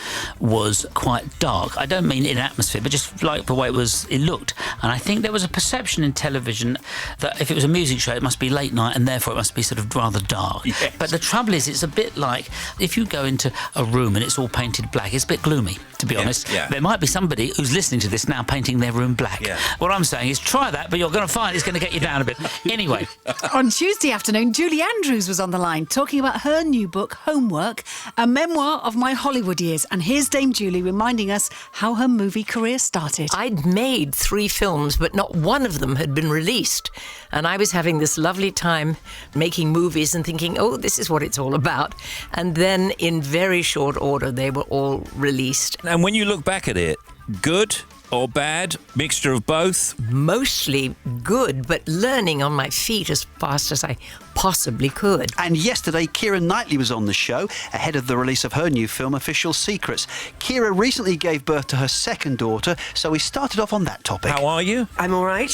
was quite dark. I don't mean in atmosphere, but just like the way it looked. And I think there was a perception in television that if it was a music show, it must be late night and therefore it must be sort of rather dark. Yes. But the trouble is, it's a bit like if you go into a room and it's all painted black, it's a bit gloomy, to be honest. Yeah. There might be somebody who's listening to this now painting their room black. Yeah. What I'm saying is try that, but you're going to find it's going to get you down a bit. Anyway. On Tuesday afternoon, Julie Andrews was on the line talking about her new book, Homework, a memoir of my Hollywood years. And here's Dame Julie reminding us how her movie career started. I'd made 3 films, but not one of them had been released. And I was having this lovely time making movies and thinking, oh, this is what it's all about. And then in very short order, they were all released. And when you look back at it, good or bad? Mixture of both? Mostly good, but learning on my feet as fast as I possibly could. And yesterday, Keira Knightley was on the show ahead of the release of her new film, Official Secrets. Keira recently gave birth to her second daughter, so we started off on that topic. How are you? I'm all right.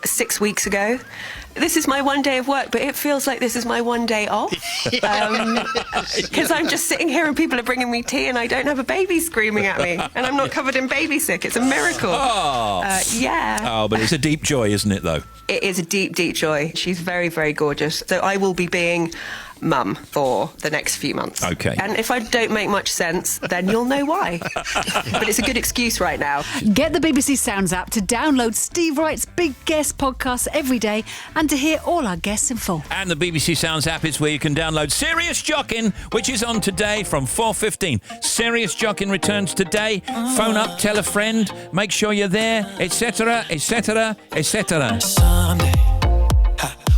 6 weeks ago. This is my one day of work, but it feels like this is my one day off. Because I'm just sitting here and people are bringing me tea and I don't have a baby screaming at me. And I'm not covered in baby sick. It's a miracle. Oh. Yeah. Oh, but it's a deep joy, isn't it, though? It is a deep, deep joy. She's very, very gorgeous. So I will be being mum for the next few months. Okay. And if I don't make much sense, then you'll know why. But it's a good excuse right now. Get the BBC Sounds app to download Steve Wright's Big Guest podcast every day and to hear all our guests in full. And the BBC Sounds app is where you can download Serious Jockin', which is on today from 4:15. Serious Jockin' returns today. Phone up, tell a friend, make sure you're there, etc., etc., etc. Someday,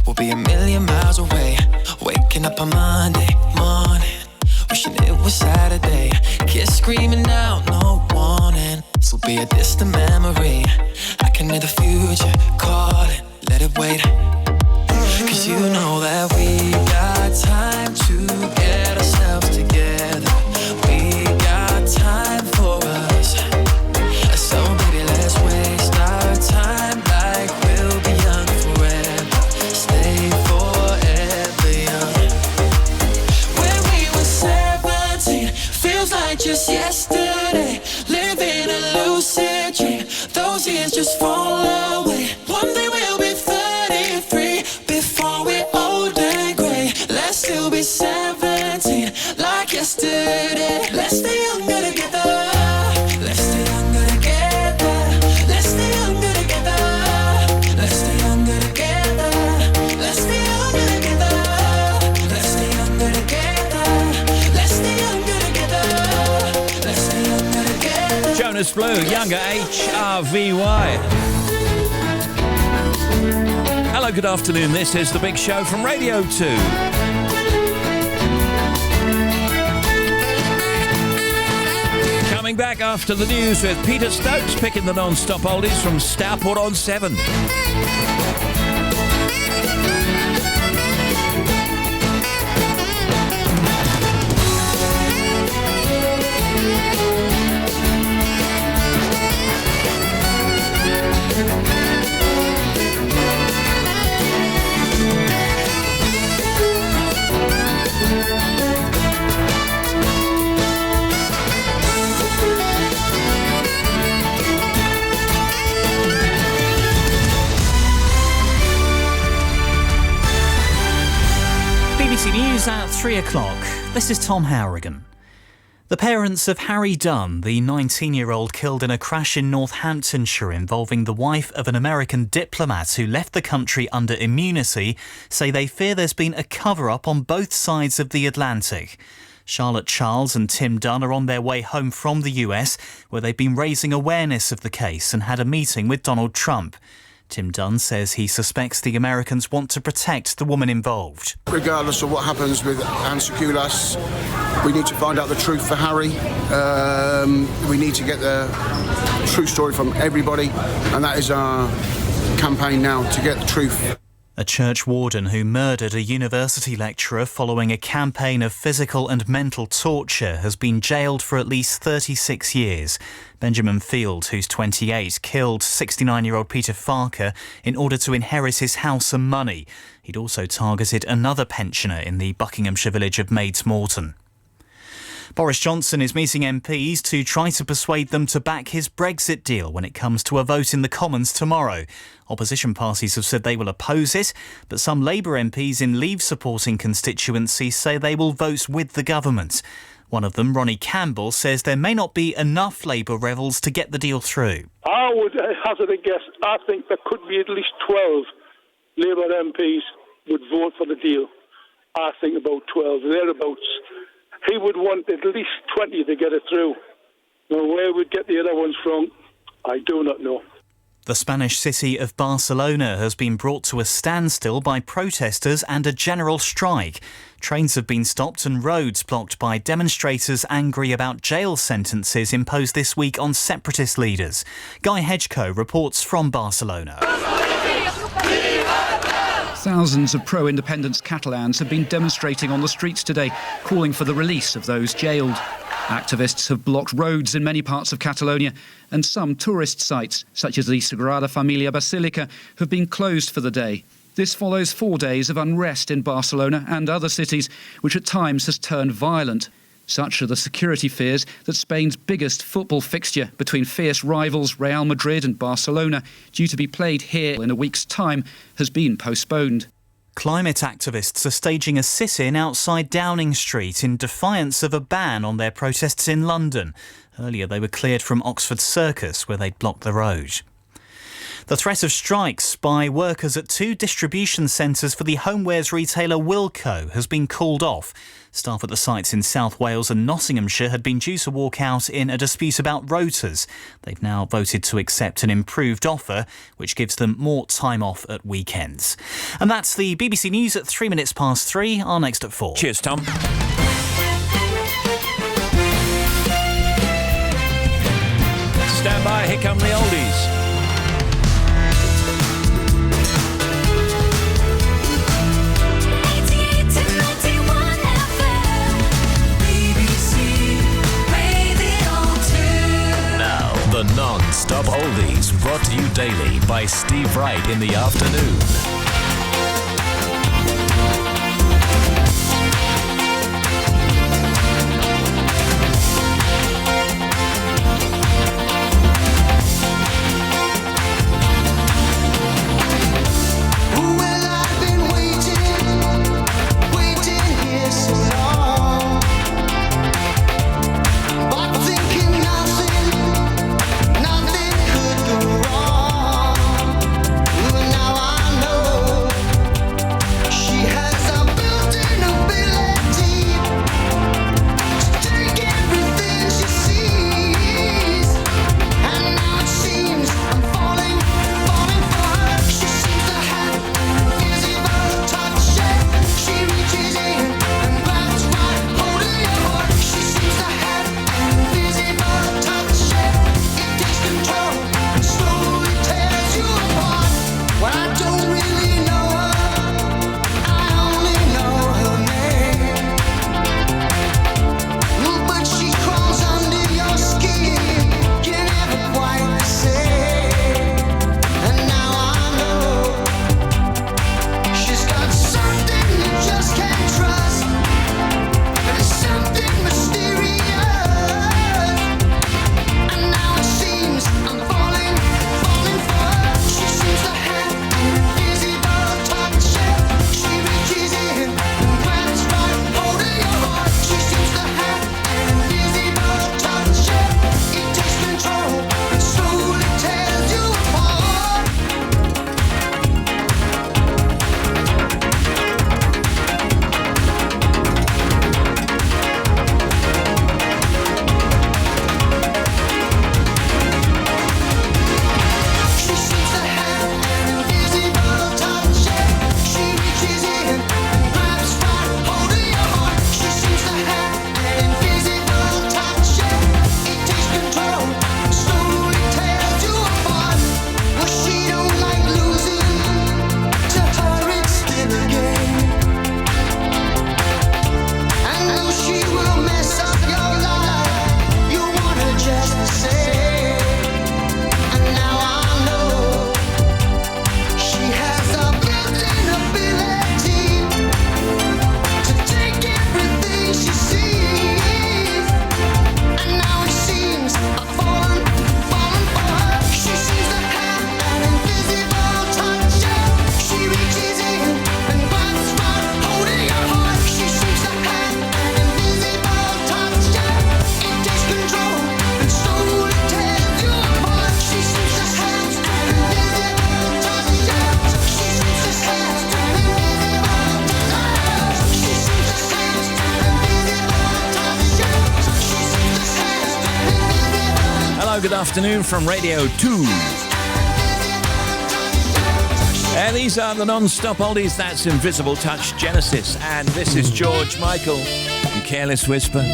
we'll be a million miles away. Waking up on Monday morning, wishing it was Saturday. Kids screaming out, no warning. This will be a distant memory. I can hear the future calling, let it wait. Cause you know that we got time to get ourselves together. We got time for us. So baby, let's waste our time like we'll be young forever. Stay forever young. When we were 17, feels like just yesterday. Living a lucid dream, those years just fall away. One yeah. Let's stay younger together. Let's stay younger together. Let's stay younger together. Let's stay younger together. Let's stay younger together. Let's stay younger together. Let's stay younger together. Let's stay younger together. Jonas Blue, Younger, HRVY. Hello, good afternoon. This is The Big Show from Radio 2. Coming back after the news with Peter Stokes picking the non-stop oldies from Stourport-on-Severn. BBC News at 3 o'clock. This is Tom Harrigan. The parents of Harry Dunn, the 19-year-old killed in a crash in Northamptonshire involving the wife of an American diplomat who left the country under immunity, say they fear there's been a cover-up on both sides of the Atlantic. Charlotte Charles and Tim Dunn are on their way home from the US, where they've been raising awareness of the case and had a meeting with Donald Trump. Tim Dunn says he suspects the Americans want to protect the woman involved. Regardless of what happens with Anne Sekulas, we need to find out the truth for Harry. We need to get the true story from everybody, and that is our campaign now, to get the truth. A church warden who murdered a university lecturer following a campaign of physical and mental torture has been jailed for at least 36 years. Benjamin Field, who's 28, killed 69-year-old Peter Farker in order to inherit his house and money. He'd also targeted another pensioner in the Buckinghamshire village of Maids Morton. Boris Johnson is meeting MPs to try to persuade them to back his Brexit deal when it comes to a vote in the Commons tomorrow. Opposition parties have said they will oppose it, but some Labour MPs in Leave-supporting constituencies say they will vote with the government. One of them, Ronnie Campbell, says there may not be enough Labour rebels to get the deal through. I would hazard a guess. I think there could be at least 12 Labour MPs would vote for the deal. I think about 12, thereabouts. He would want at least 20 to get it through. Now, where we'd get the other ones from, I do not know. The Spanish city of Barcelona has been brought to a standstill by protesters and a general strike. Trains have been stopped and roads blocked by demonstrators angry about jail sentences imposed this week on separatist leaders. Guy Hedgecoe reports from Barcelona. Thousands of pro-independence Catalans have been demonstrating on the streets today, calling for the release of those jailed. Activists have blocked roads in many parts of Catalonia, and some tourist sites, such as the Sagrada Familia Basilica, have been closed for the day. This follows 4 days of unrest in Barcelona and other cities, which at times has turned violent. Such are the security fears that Spain's biggest football fixture between fierce rivals Real Madrid and Barcelona, due to be played here in a week's time, has been postponed. Climate activists are staging a sit-in outside Downing Street in defiance of a ban on their protests in London. Earlier they were cleared from Oxford Circus, where they'd blocked the road. The threat of strikes by workers at 2 distribution centres for the homewares retailer Wilko has been called off. Staff at the sites in South Wales and Nottinghamshire had been due to walk out in a dispute about rotas. They've now voted to accept an improved offer, which gives them more time off at weekends. And that's the BBC News at 3 minutes past 3. Our next at 4. Cheers, Tom. Stand by, here come the oldies. The non-stop oldies, brought to you daily by Steve Wright in the afternoon. Well, I've been waiting here so long. Hello, good afternoon from Radio 2. And these are the non-stop oldies. That's Invisible Touch, Genesis. And this is George Michael and Careless Whisper.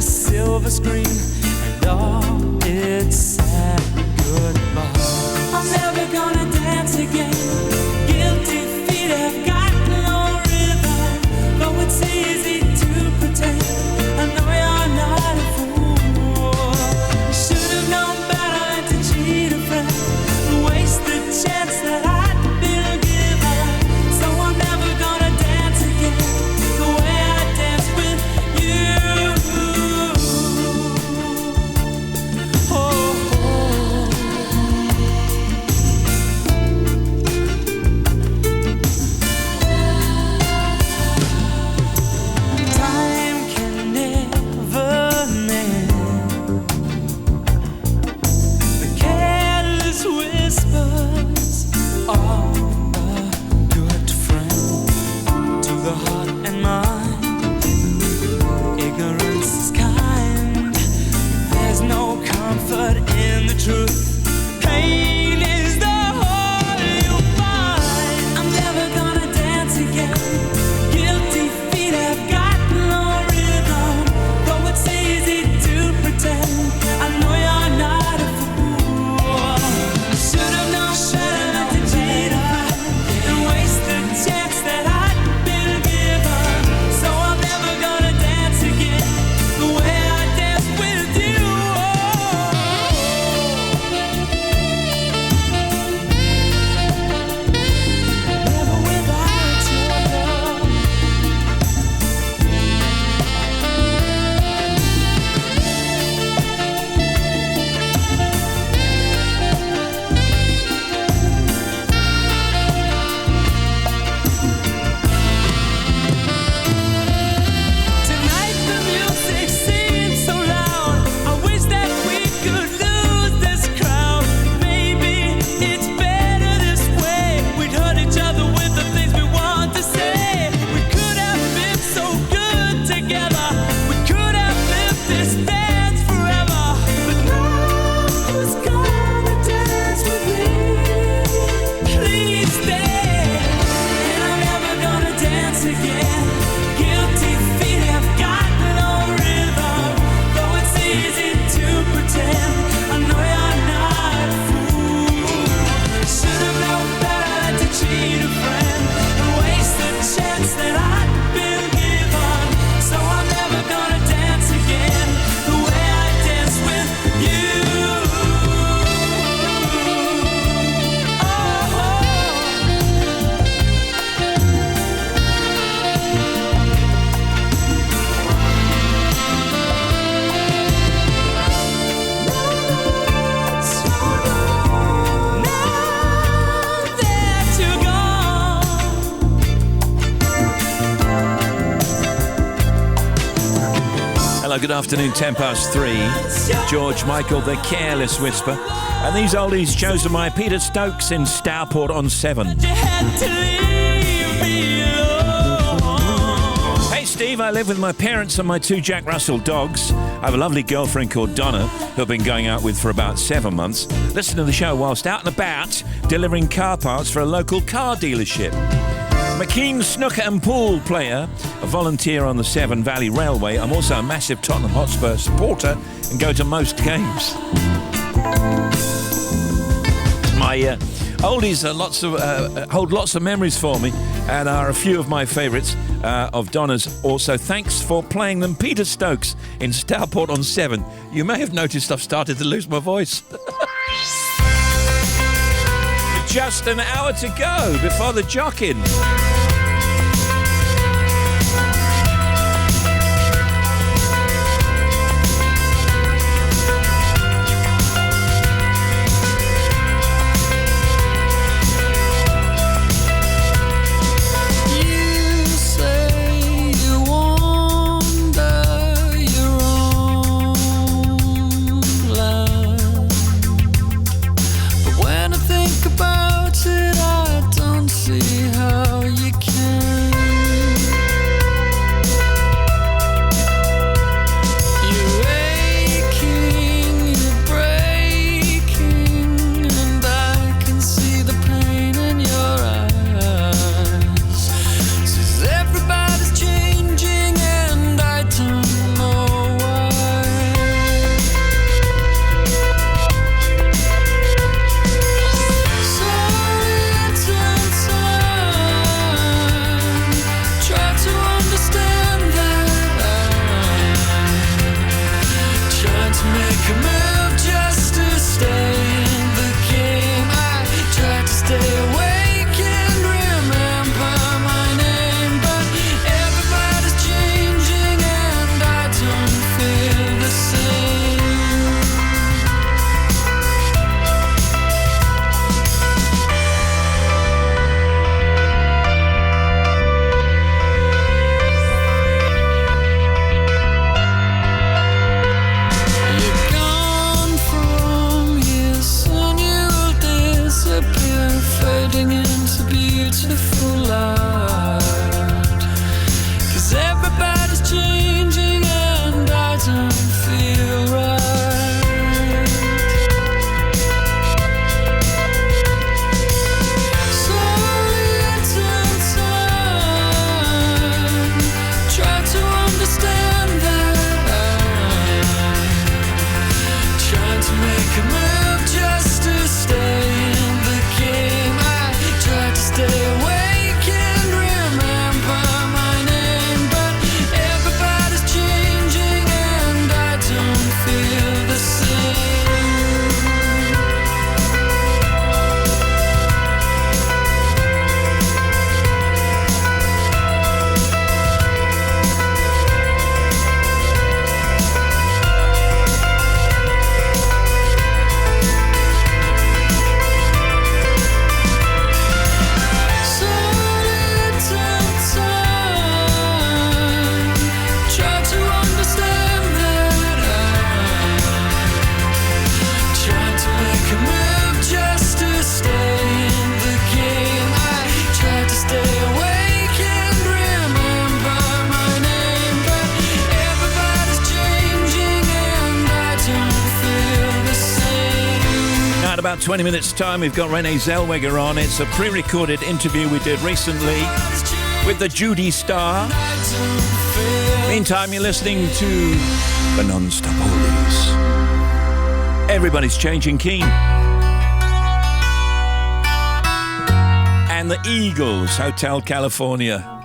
Silver screen and all its sad goodbye. I'm never gonna dance again. Guilty feet have got no rhythm. Though it's easy to pretend, I know you're not a fool. You should have known better than to cheat a friend, waste the chance that I'd been given. So I'm never gonna dance again the way I danced with you. Good afternoon, 3:10. George Michael, The Careless Whisper. And these oldies chosen by Peter Stokes in Stourport-on-Severn. Hey Steve, I live with my parents and my 2 Jack Russell dogs. I have a lovely girlfriend called Donna, who I've been going out with for about 7 months. Listen to the show whilst out and about, delivering car parts for a local car dealership. I'm a keen snooker and pool player, a volunteer on the Severn Valley Railway. I'm also a massive Tottenham Hotspur supporter and go to most games. My oldies are hold lots of memories for me and are a few of my favourites of Donna's also. Thanks for playing them. Peter Stokes in Stourport-on-Severn. You may have noticed I've started to lose my voice. just an hour to go before the jock-in. About 20 minutes' time, we've got Renee Zellweger on. It's a pre-recorded interview we did recently with the Judy Star. Meantime, you're listening to the Non-Stop Oldies. Everybody's changing keen. And the Eagles, Hotel California.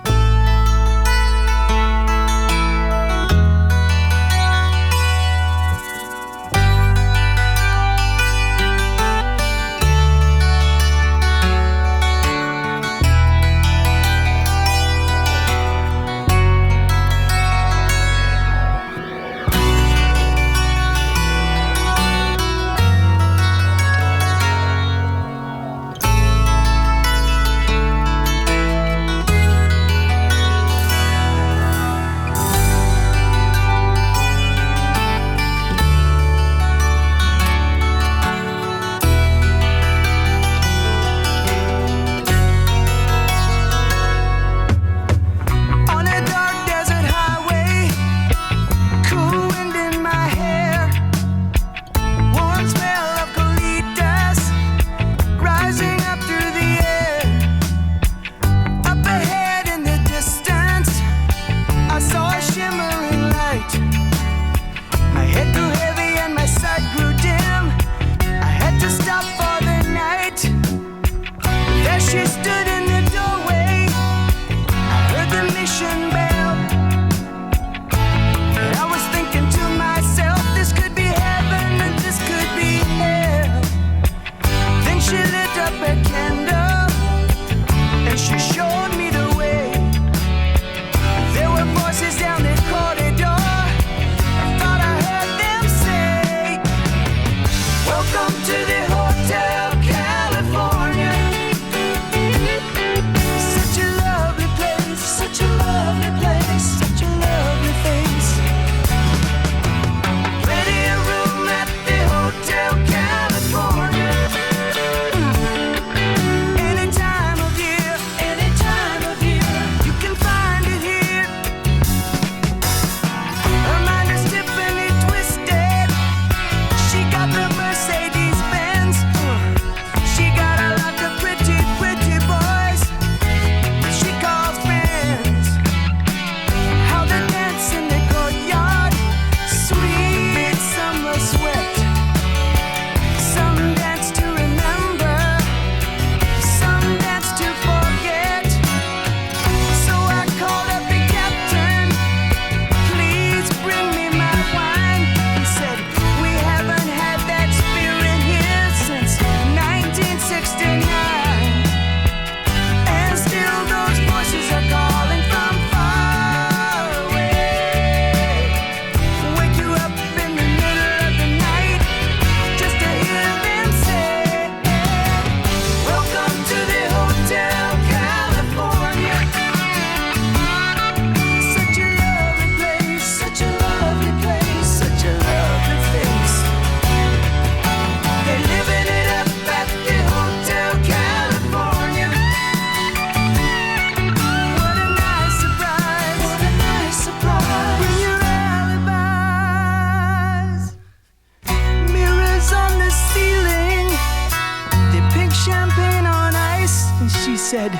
said,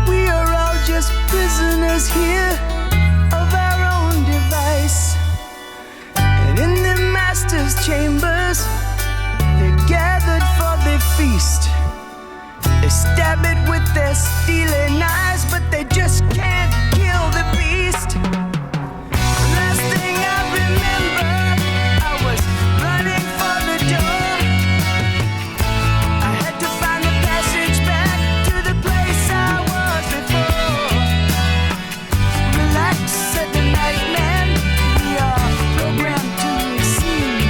we are all just prisoners here of our own device. And in the master's chambers, they're gathered for the feast. They stab it with their steely knives, but they just can't kill the beast. The last thing I remember, I was running for the door. I had to find the passage back to the place I was before. Relax, said the night man, we are programmed to receive.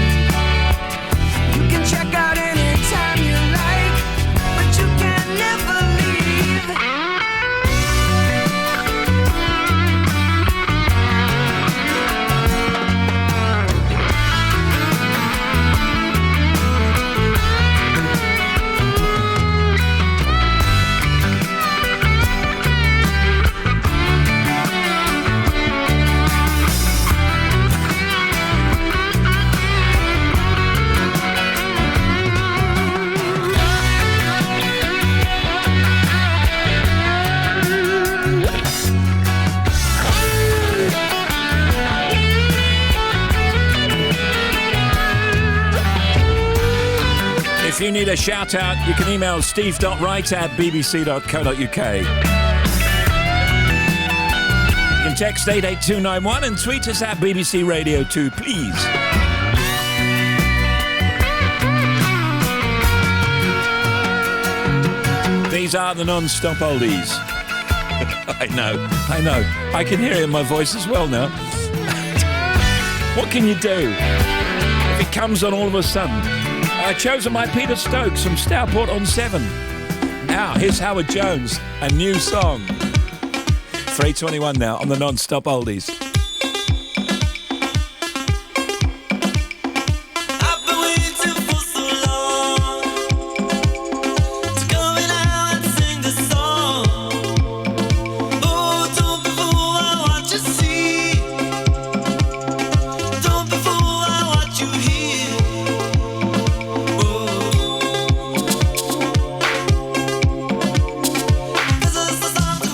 You can check out anytime you like, but you can never leave. If you need a shout out, you can email steve.wright@bbc.co.uk. You can text 88291 and tweet us at BBC Radio 2, please. These are the non-stop oldies. I know. I can hear it in my voice as well now. What can you do if it comes on all of a sudden? Chosen by Peter Stokes from Stourport-on-Severn. Now, here's Howard Jones, a new song. 3:21 now on the non-stop oldies.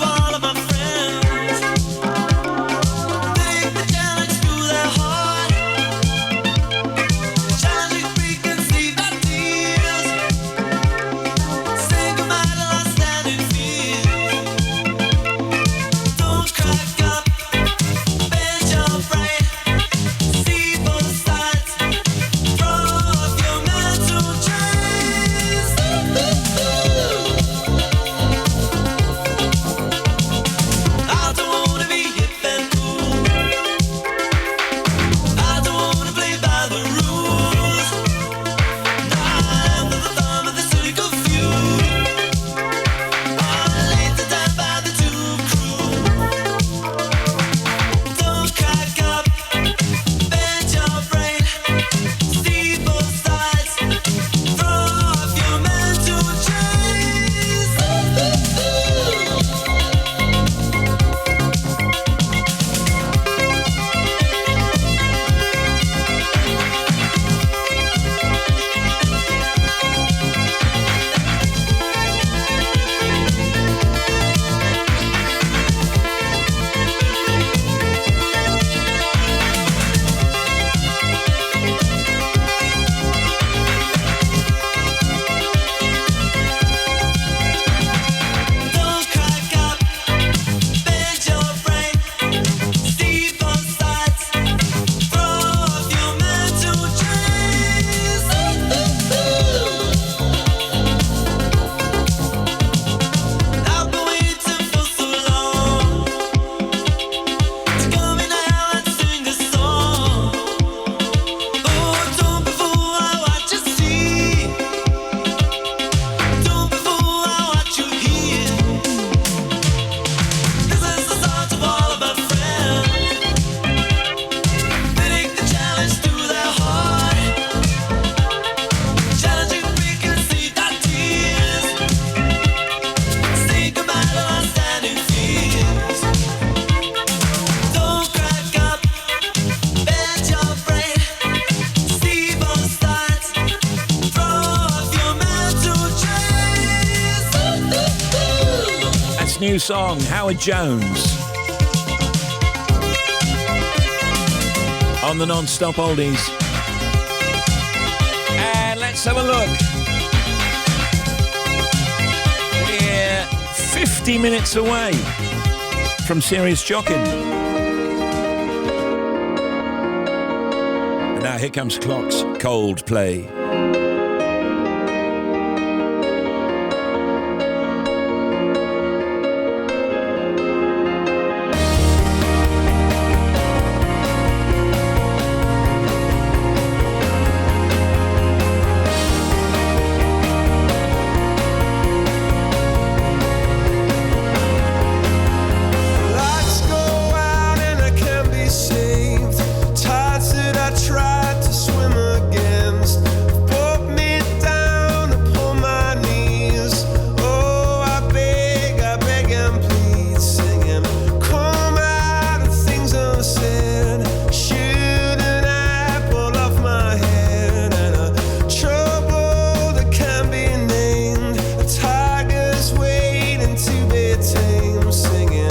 All of my friends new song, Howard Jones. On the non-stop oldies. And let's have a look. We're 50 minutes away from Serious Jockin'. And now here comes Clocks, Coldplay. Tried to swim against, pulled me down to pull my knees. Oh, I beg and plead, singing, come out of things unsaid. Shouldn't I pull off my head? And a trouble that can't be named, a tiger's waiting to be tamed, singing.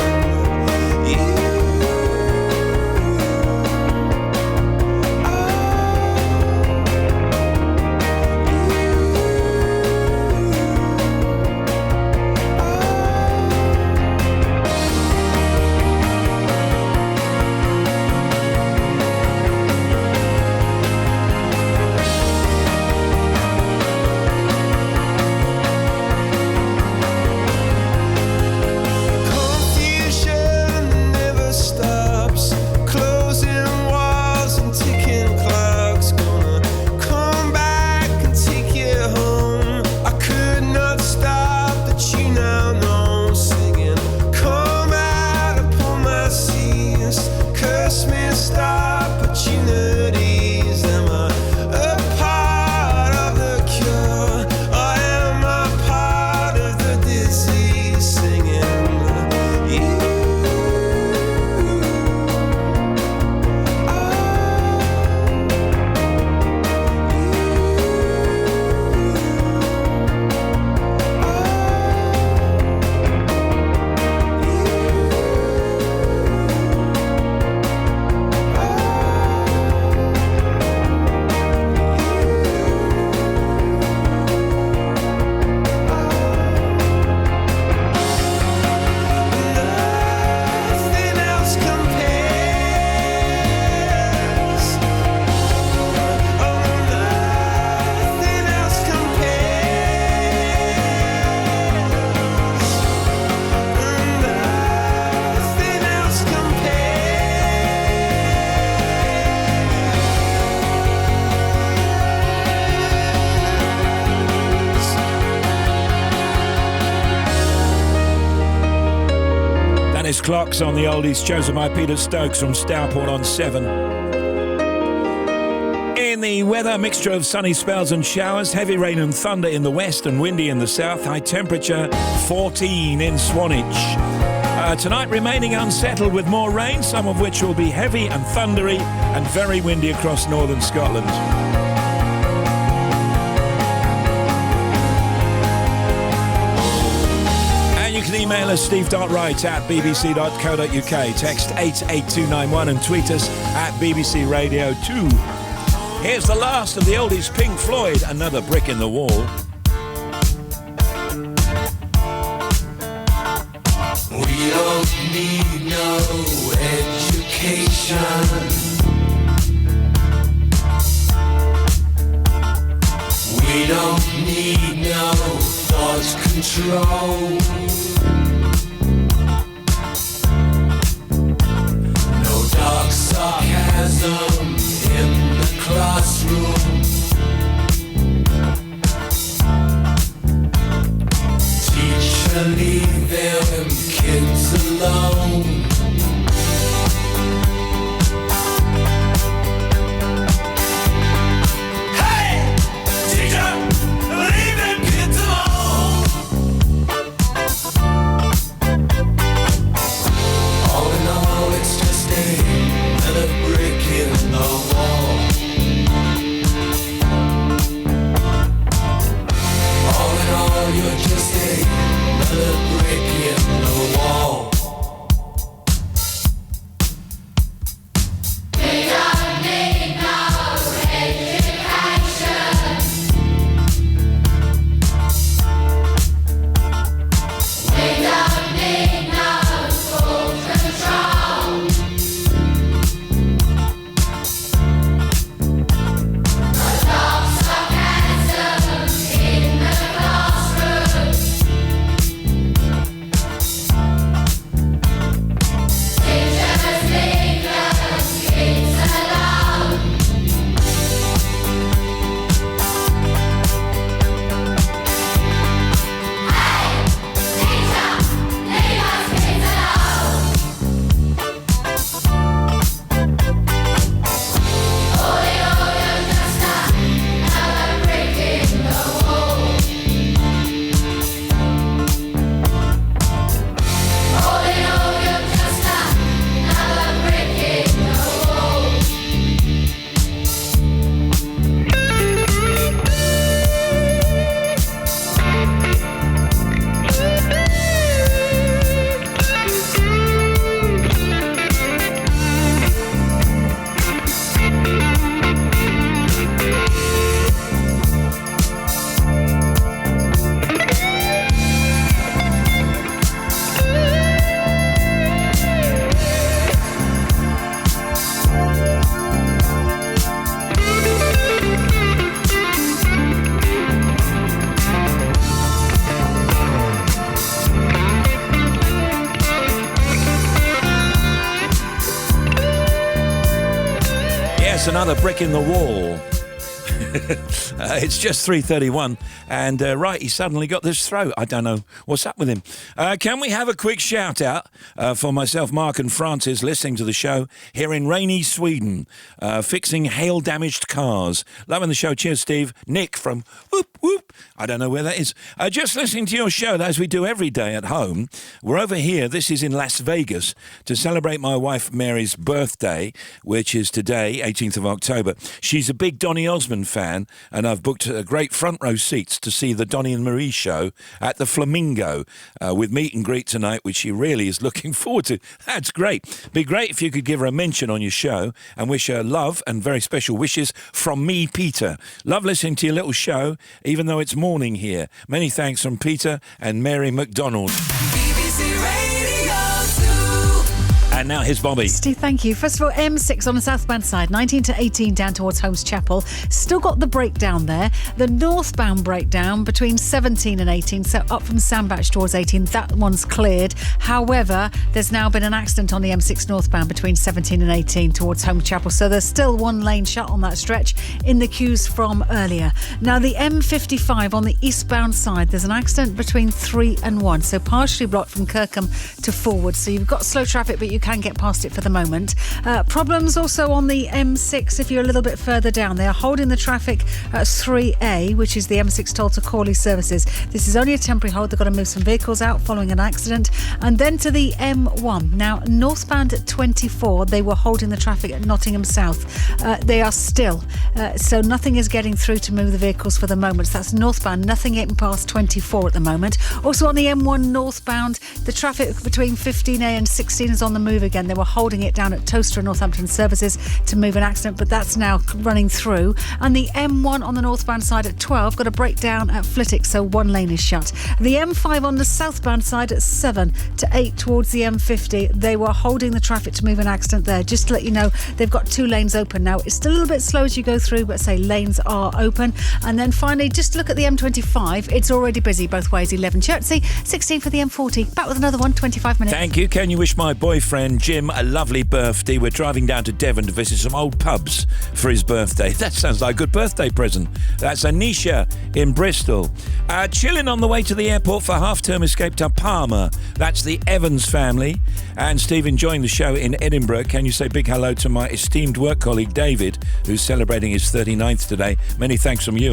Clocks on the oldies, chosen by Peter Stokes from Stourport on 7. In the weather, mixture of sunny spells and showers, heavy rain and thunder in the west and windy in the south, high temperature 14 in Swanage. Tonight remaining unsettled with more rain, some of which will be heavy and thundery and very windy across northern Scotland. You can email us steve.wright@bbc.co.uk, text 88291 and tweet us at BBC Radio 2. Here's the last of the oldies, Pink Floyd, Another Brick in the Wall. We don't need no education. We don't need no thought control. Dark sarcasm in the classroom. Teacher, leave them kids alone. Hey, teacher, leave them kids alone. All in all, it's just another brick in the wall. That's another brick in the wall. It's just 3:31, and Wright, he suddenly got this throat. I don't know what's up with him. Can we have a quick shout out for myself, Mark and Francis, listening to the show here in rainy Sweden, fixing hail-damaged cars. Loving the show. Cheers, Steve. Nick from Whoop Whoop. I don't know where that is. Just listening to your show, as we do every day at home. We're over here. This is in Las Vegas to celebrate my wife Mary's birthday, which is today, 18th of October. She's a big Donny Osmond fan, and I've booked great front row seats to see the Donny and Marie show at the Flamingo with meet and greet tonight, which she really is looking forward to. That's great. Be great if you could give her a mention on your show and wish her love and very special wishes from me, Peter. Love listening to your little show, even though it's morning here. Many thanks from Peter and Mary McDonald. And now here's Bobby. Steve, thank you. First of all, M6 on the southbound side, 19 to 18 down towards Holmes Chapel. Still got the breakdown there. The northbound breakdown between 17 and 18, so up from Sandbach towards 18, that one's cleared. However, there's now been an accident on the M6 northbound between 17 and 18 towards Holmes Chapel, so there's still one lane shut on that stretch in the queues from earlier. Now, the M55 on the eastbound side, there's an accident between 3 and 1, so partially blocked from Kirkham to Forward, so you've got slow traffic, but you can get past it for the moment. Problems also on the M6 if you're a little bit further down. They are holding the traffic at 3A, which is the M6 toll to Cawley services. This is only a temporary hold. They've got to move some vehicles out following an accident. And then to the M1. Now, northbound at 24, they were holding the traffic at Nottingham South. They are still. So nothing is getting through to move the vehicles for the moment. So that's northbound, nothing getting past 24 at the moment. Also on the M1 northbound, the traffic between 15A and 16 is on the move again. They were holding it down at Toaster and Northampton services to move an accident, but that's now running through. And the M1 on the northbound side at 12 got a breakdown at Flitwick, so one lane is shut. The M5 on the southbound side at 7 to 8 towards the M50, they were holding the traffic to move an accident there. Just to let you know, they've got 2 lanes open now. It's still a little bit slow as you go through, but say lanes are open. And then finally, just look at the M25. It's already busy both ways. 11 Chertsey, 16 for the M40. Back with another one, 25 minutes. Thank you. Can you wish my boyfriend Jim a lovely birthday? We're driving down to Devon to visit some old pubs for his birthday. That sounds like a good birthday present. That's Anisha in Bristol. Chilling on the way to the airport for half-term escape to Palma. That's the Evans family. And Steve, enjoying the show in Edinburgh. Can you say big hello to my esteemed work colleague David, who's celebrating his 39th today? Many thanks from you.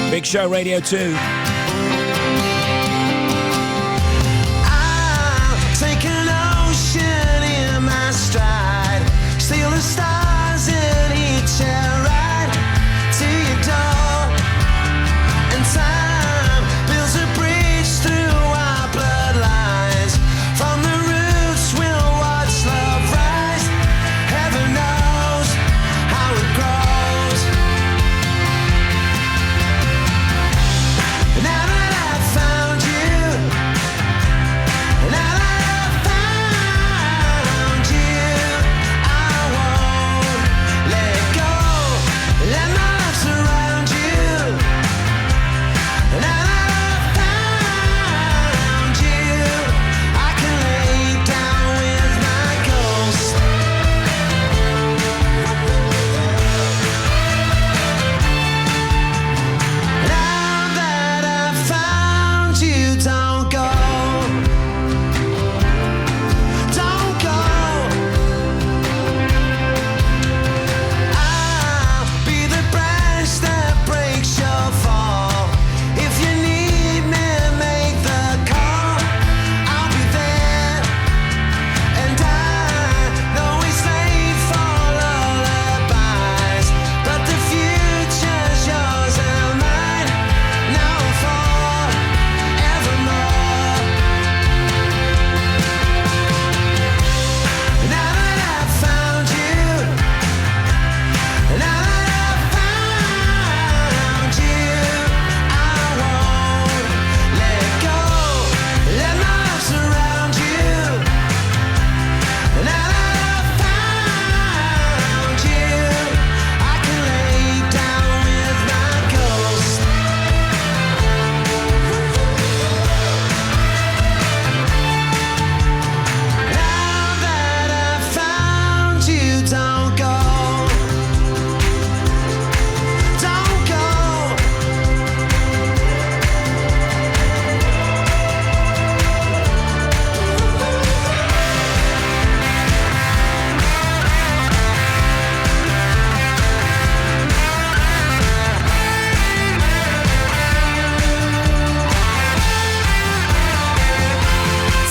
Big Show Radio 2. Take an ocean in my stride, steal the stars and hitch a ride to your door. And time builds a bridge through our bloodlines. From the roots we'll watch love rise. Heaven knows how it grows.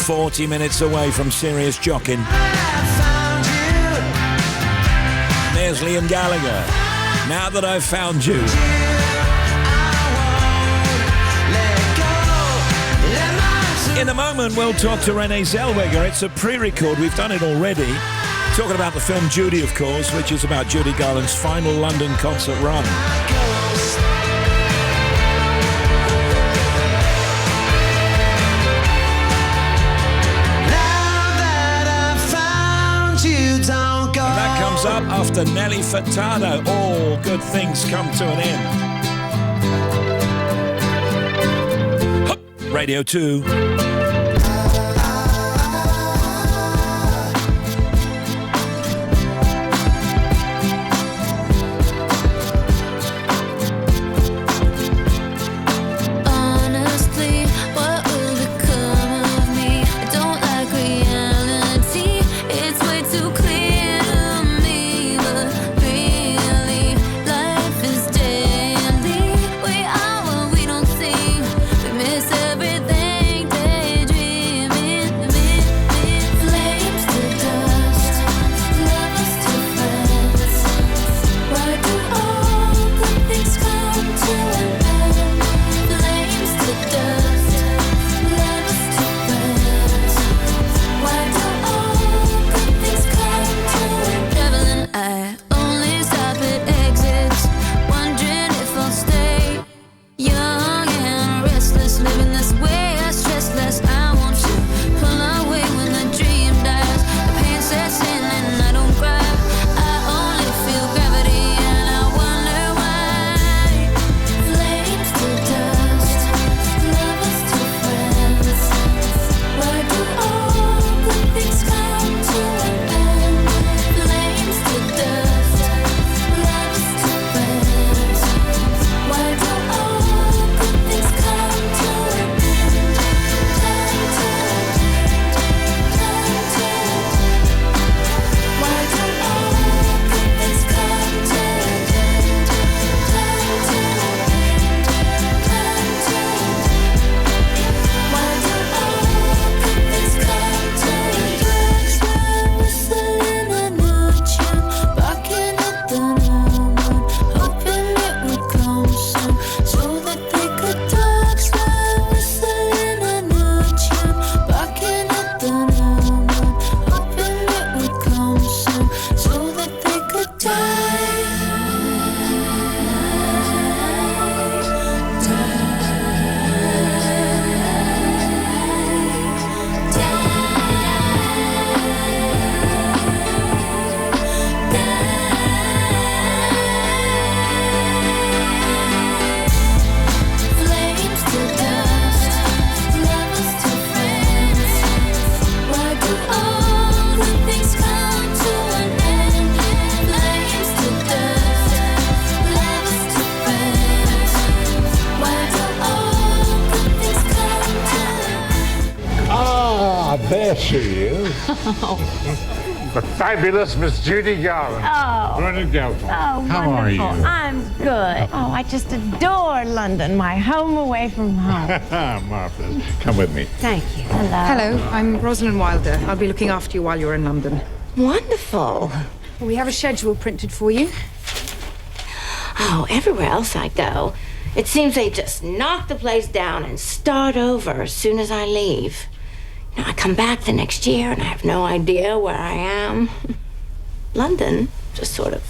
40 minutes away from serious jocking. There's Liam Gallagher. Now that I've found you. In a moment, we'll talk to Renee Zellweger. It's a pre-record. We've done it already. Talking about the film Judy, of course, which is about Judy Garland's final London concert run. And that comes up after Nelly Furtado. All good things come to an end. Hup, Radio 2. There she is. The fabulous Miss Judy Garland. Oh. Bernard Galton. Oh, How are you? I'm good. Oh, I just adore London, my home away from home. Marvelous. Come with me. Thank you. Hello. Hello, I'm Rosalind Wilder. I'll be looking after you while you're in London. Wonderful. We have a schedule printed for you. Oh, everywhere else I go, it seems they just knock the place down and start over as soon as I leave. I come back the next year and I have no idea where I am. London just sort of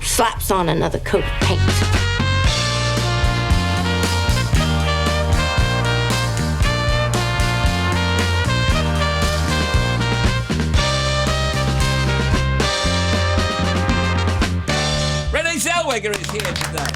slaps on another coat of paint. Renee Zellweger is here today.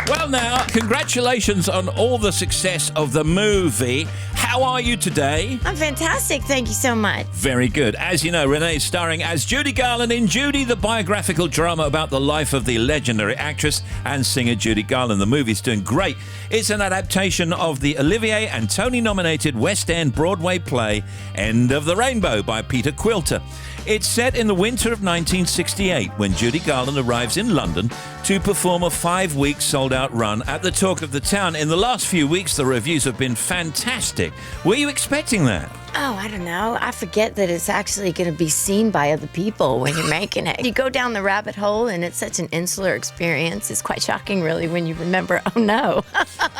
Well, now, congratulations on all the success of the movie. How are you today? I'm fantastic. Thank you so much. Very good. As you know, Renee is starring as Judy Garland in Judy, the biographical drama about the life of the legendary actress and singer Judy Garland. The movie's doing great. It's an adaptation of the Olivier and Tony-nominated West End Broadway play End of the Rainbow by Peter Quilter. It's set in the winter of 1968 when Judy Garland arrives in London to perform a 5-week sold-out run at the Talk of the Town. In the last few weeks, the reviews have been fantastic. Were you expecting that? Oh, I don't know. I forget that it's actually going to be seen by other people when you're making it. You go down the rabbit hole, and it's such an insular experience. It's quite shocking, really, when you remember, oh, no.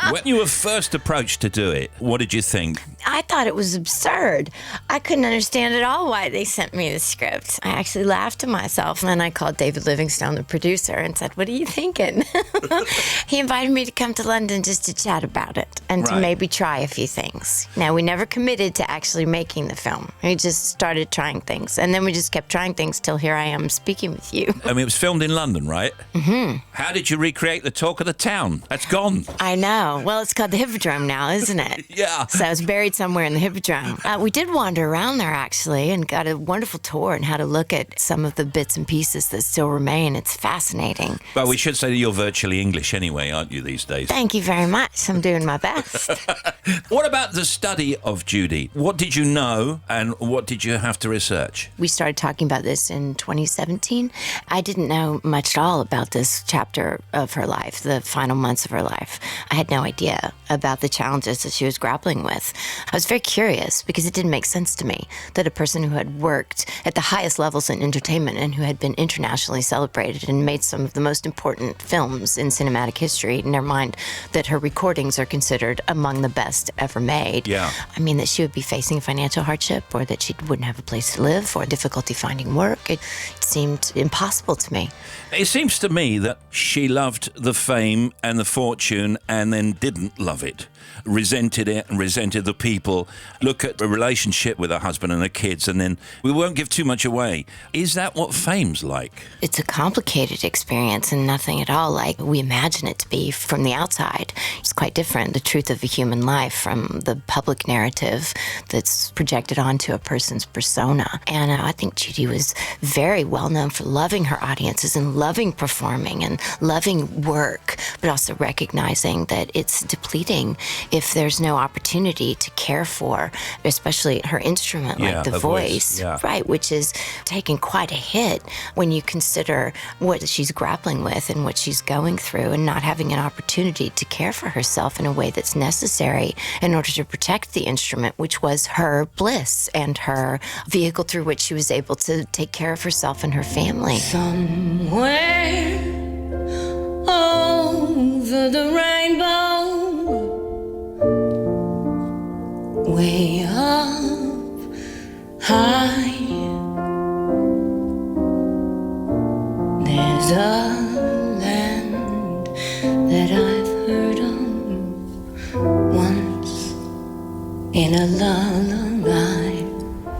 When you were first approached to do it, what did you think? I thought it was absurd. I couldn't understand at all why they sent me the script. I actually laughed to myself, and then I called David Livingstone, the producer, and said, what are you thinking? He invited me to come to London just to chat about it and to maybe try a few things. Now, we never committed to actually making the film. We just started trying things, and then we just kept trying things till here I am speaking with you. I mean, it was filmed in London, right? Mm-hmm. How did you recreate the talk of the town? That's gone. I know. Well, it's called the Hippodrome now, isn't it? Yeah. So it's buried somewhere in the Hippodrome. We did wander around there, actually, and got a wonderful tour and had a look at some of the bits and pieces that still remain. It's fascinating. Well, we should say that you're virtually English anyway, aren't you, these days? Thank you very much. I'm doing my best. What about the study of Judy? What did you know and what did you have to research? We started talking about this in 2017. I didn't know much at all about this chapter of her life, the final months of her life. I had no idea about the challenges that she was grappling with. I was very curious because it didn't make sense to me that a person who had worked at the highest levels in entertainment and who had been internationally celebrated and made some of the most important films in cinematic history, never mind that her recordings are considered among the best ever made. Yeah. I mean, that she would be facing financial hardship or that she wouldn't have a place to live or difficulty finding work. It seemed impossible to me. It seems to me that she loved the fame and the fortune and then didn't love it, resented it and resented the people. Look at the relationship with her husband and her kids, and then we won't give too much away. Is that what fame's like? It's a complicated experience and nothing at all like we imagine it to be from the outside. It's quite different, the truth of a human life from the public narrative that's projected onto a person's persona. And I think Judy was very well known for loving her audiences and loving performing and loving work, but also recognizing that it's depleting if there's no opportunity to care for, especially her instrument, like the voice, right, which is taking quite a hit when you consider what she's grappling with and what she's going through and not having an opportunity to care for herself in a way that's necessary in order to protect the instrument, which was her bliss and her vehicle through which she was able to take care of herself and her family. Somewhere over the rainbow, way up high, there's a land that I've heard of once in a lullaby.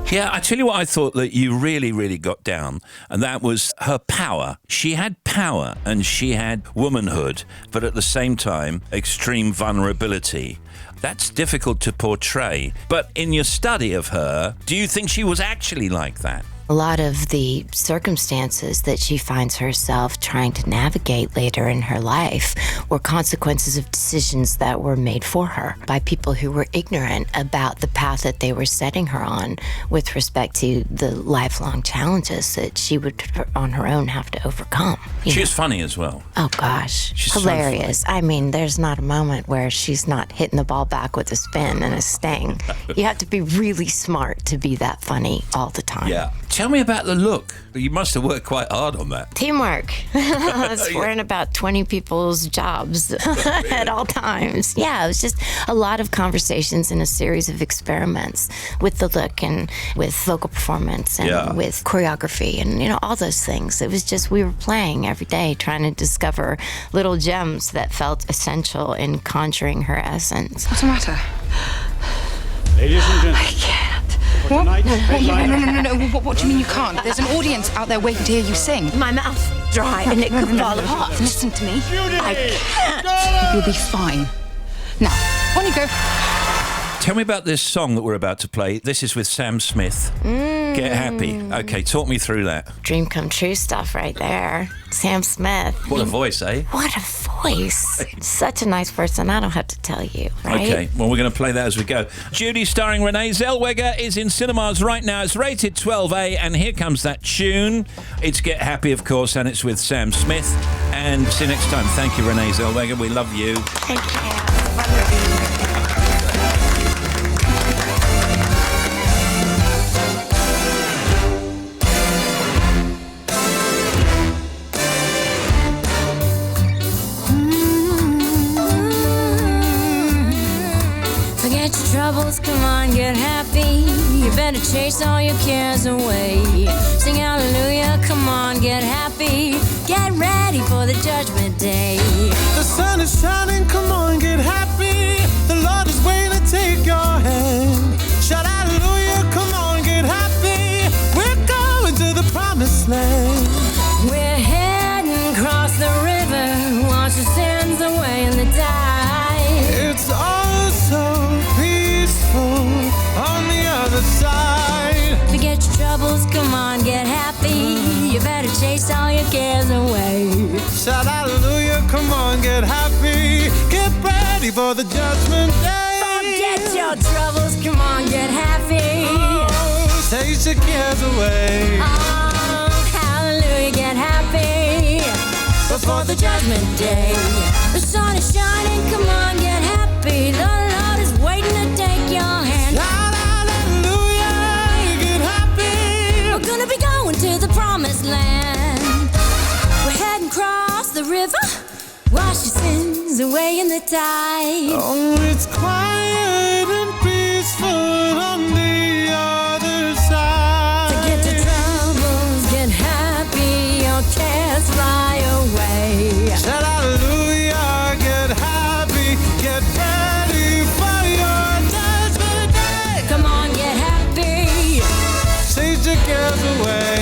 Yeah, I tell you what I thought that you really, really got down, and that was her power. She had power and she had womanhood, but at the same time, extreme vulnerability. That's difficult to portray. But in your study of her, do you think she was actually like that? A lot of the circumstances that she finds herself trying to navigate later in her life were consequences of decisions that were made for her by people who were ignorant about the path that they were setting her on with respect to the lifelong challenges that she would, on her own, have to overcome. She's funny as well. Oh, gosh. She's hilarious. I mean, there's not a moment where she's not hitting the ball back with a spin and a sting. You have to be really smart to be that funny all the time. Yeah. Tell me about the look. You must have worked quite hard on that. Teamwork. I was wearing about 20 people's jobs at all times. Yeah, it was just a lot of conversations and a series of experiments with the look and with vocal performance and with choreography and, you know, all those things. It was just, we were playing every day trying to discover little gems that felt essential in conjuring her essence. What's the matter? Ladies and gentlemen. I can't. What? No. What do you mean you can't? There's an audience out there waiting to hear you sing. My mouth dry and it could fall apart. Listen to me. Judy! I can't. You'll be fine. Now, on you go. Tell me about this song that we're about to play. This is with Sam Smith. Get Happy. Okay, talk me through that. Dream come true stuff right there. Sam Smith. What a voice, eh? What a voice. Such a nice person. I don't have to tell you, right? Okay, well, we're going to play that as we go. Judy starring Renee Zellweger is in cinemas right now. It's rated 12A, and here comes that tune. It's Get Happy, of course, and it's with Sam Smith. And see you next time. Thank you, Renee Zellweger. We love you. Thank you. troubles, come on, get happy. You better chase all your cares away. Sing hallelujah, come on, get happy. Get ready for the judgment day. The sun is shining, come on, get happy. The Lord is waiting to take your hand. Shout hallelujah, come on, get happy. We're going to the promised land. We're heading across the river, wash your sins away in the tide. It's all so peaceful on the other side. Forget your troubles, come on, get happy. You better chase all your cares away. Shout hallelujah, come on, get happy. Get ready for the judgment day. Forget your troubles, come on, get happy. Oh, chase your cares away. Oh, hallelujah, get happy. Before the judgment day. The sun is shining, come on, get happy. The Lord is waiting to take your hand. Shout hallelujah, get happy. We're gonna be going to the promised land. We're heading across the river, wash your sins away in the tide. Oh, it's quiet and peaceful on the other side. Forget your troubles, get happy, your cares fly away. Shout hallelujah, get happy, get ready for your judgment day. Come on, get happy. Chase your cares away.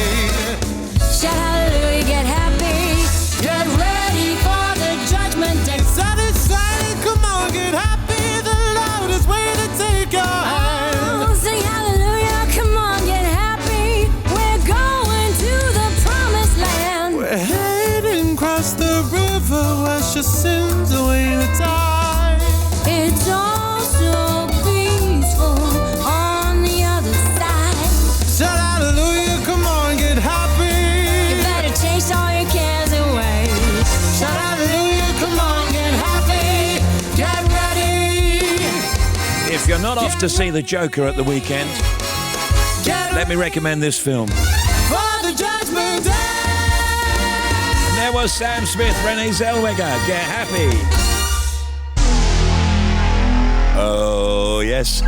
Shout hallelujah, get happy. Get ready for the judgment day. Sun is shining, come on, get happy. The Lord is waiting to take your hand. Oh, sing hallelujah, come on, get happy. We're going to the promised land. We're heading across the river, wash your sins away in the tide. It's all so peaceful on the other side. Shout hallelujah, come on, get happy. You better chase all your cares away. Shout hallelujah, come on, get happy. Get ready. If you're not off to see The Joker at the weekend, let me recommend this film. For the judgment day. And there was Sam Smith, Renee Zellweger. Get happy. Oh, yes.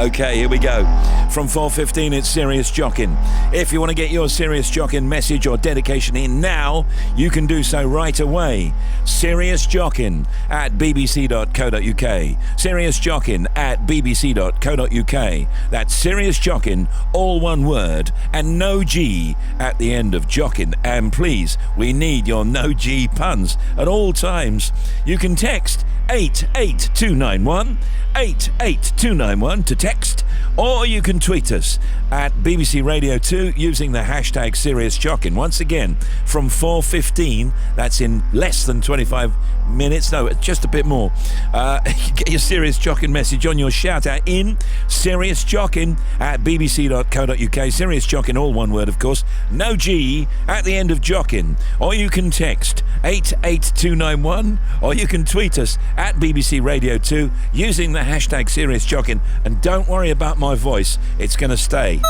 Okay, here we go. From 4:15, it's Serious Jockin'. If you want to get your Serious Jockin' message or dedication in now, you can do so right away. Serious Jockin' at bbc.co.uk. Serious Jockin' at bbc.co.uk. That's Serious Jockin', all one word, and no G at the end of Jockin'. And please, we need your no G puns at all times. You can text 88291, 88291 to text, or you can tweet us at BBC Radio 2 using the hashtag Serious Jockin'. Once again, from 4:15, that's in less than 25 minutes, no, just a bit more. Get your Serious Jockin' message on your shout out in Serious Jockin' at bbc.co.uk. Serious Jockin', all one word, of course, no G at the end of Jockin'. Or you can text 88291, or you can tweet us at BBC Radio 2 using the hashtag Serious Jockin'. And don't worry about my voice, it's going to stay.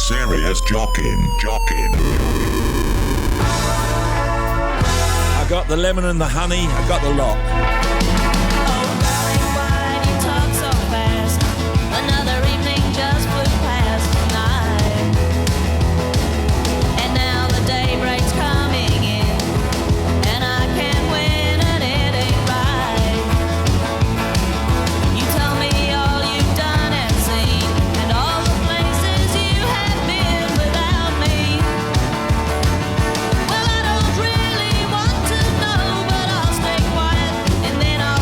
Serious Jockin'. I got the lemon and the honey, I got the lot. Well, I don't really want to know, but I'll stay quiet and then I'll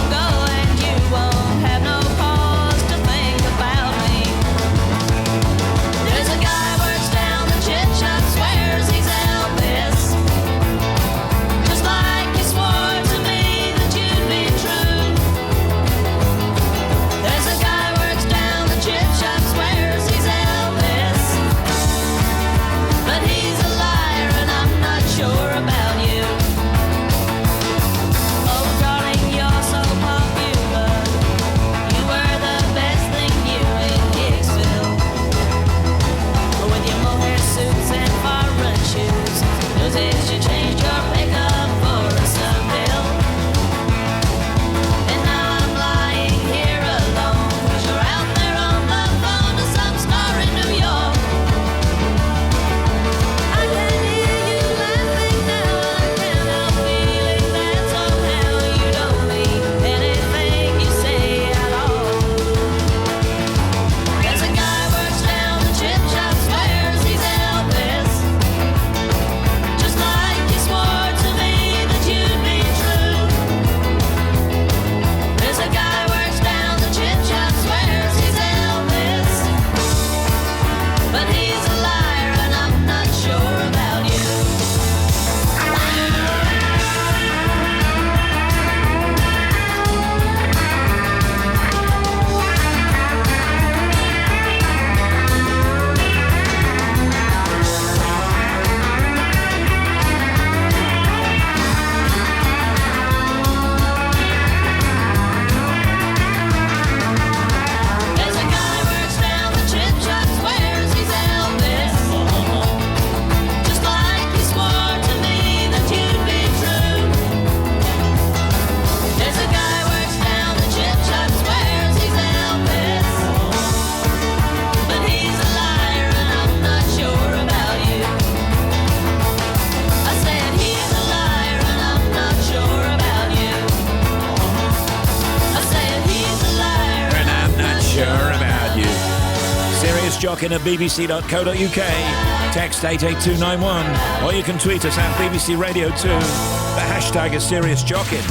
seriousjockin@bbc.co.uk. Text 88291. Or you can tweet us at BBC Radio 2. The hashtag is Serious Jockin.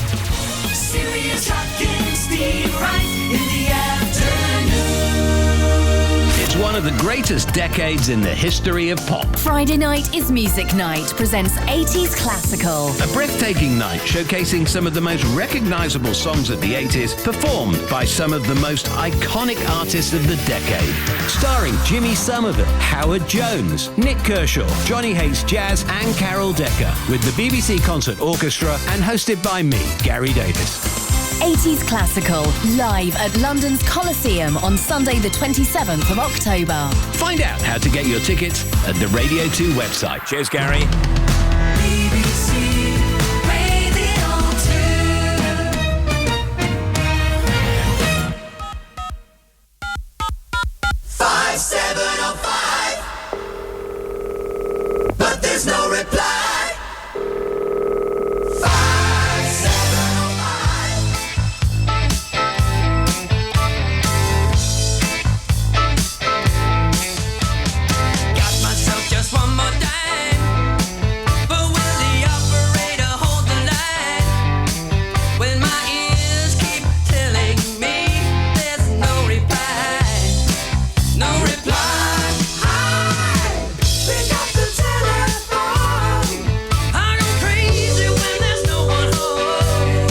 Serious Jockin, Steve Wright in the afternoon. It's one of the greatest decades in the history of pop. Friday night is Music Night presents 80s Classical. A breathtaking night showcasing some of the most recognisable songs of the 80s, performed by some of the most iconic artists of the decade. Starring Jimmy Somerville, Howard Jones, Nick Kershaw, Johnny Hates Jazz and Carol Decker, with the BBC Concert Orchestra and hosted by me, Gary Davis. 80s Classical, live at London's Coliseum on Sunday the 27th of October. Find out how to get your tickets at the Radio 2 website. Cheers, Gary. BBC Radio 2. 5705, but there's no reply. 5705. Got myself just one more dime, but will the operator hold the line when my ears keep telling me there's no reply? No reply. Pick up the telephone. I go crazy when there's no one home.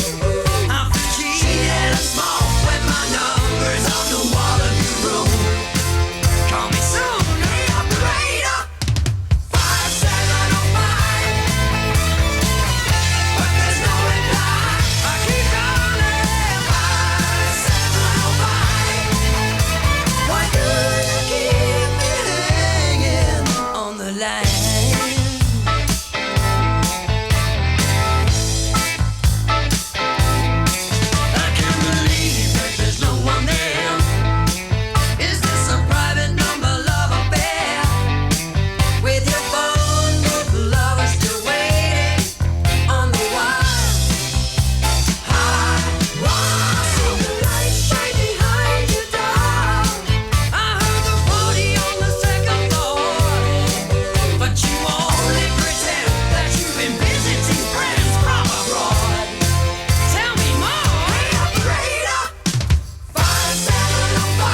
I feel cheated and small when my number's on the wall of your room. Call me soon, hey operator. 5705. But there's no reply. I keep calling 5705. Why do you keep me hanging on the line? I can't believe that there's no one there. Is this a private number love affair? With your phone book lovers still waiting on the wire. See the light shine behind your door. I heard the party on the second floor, but you only pretend that you've been visiting friends from abroad. Tell me more, hey operator. 5705.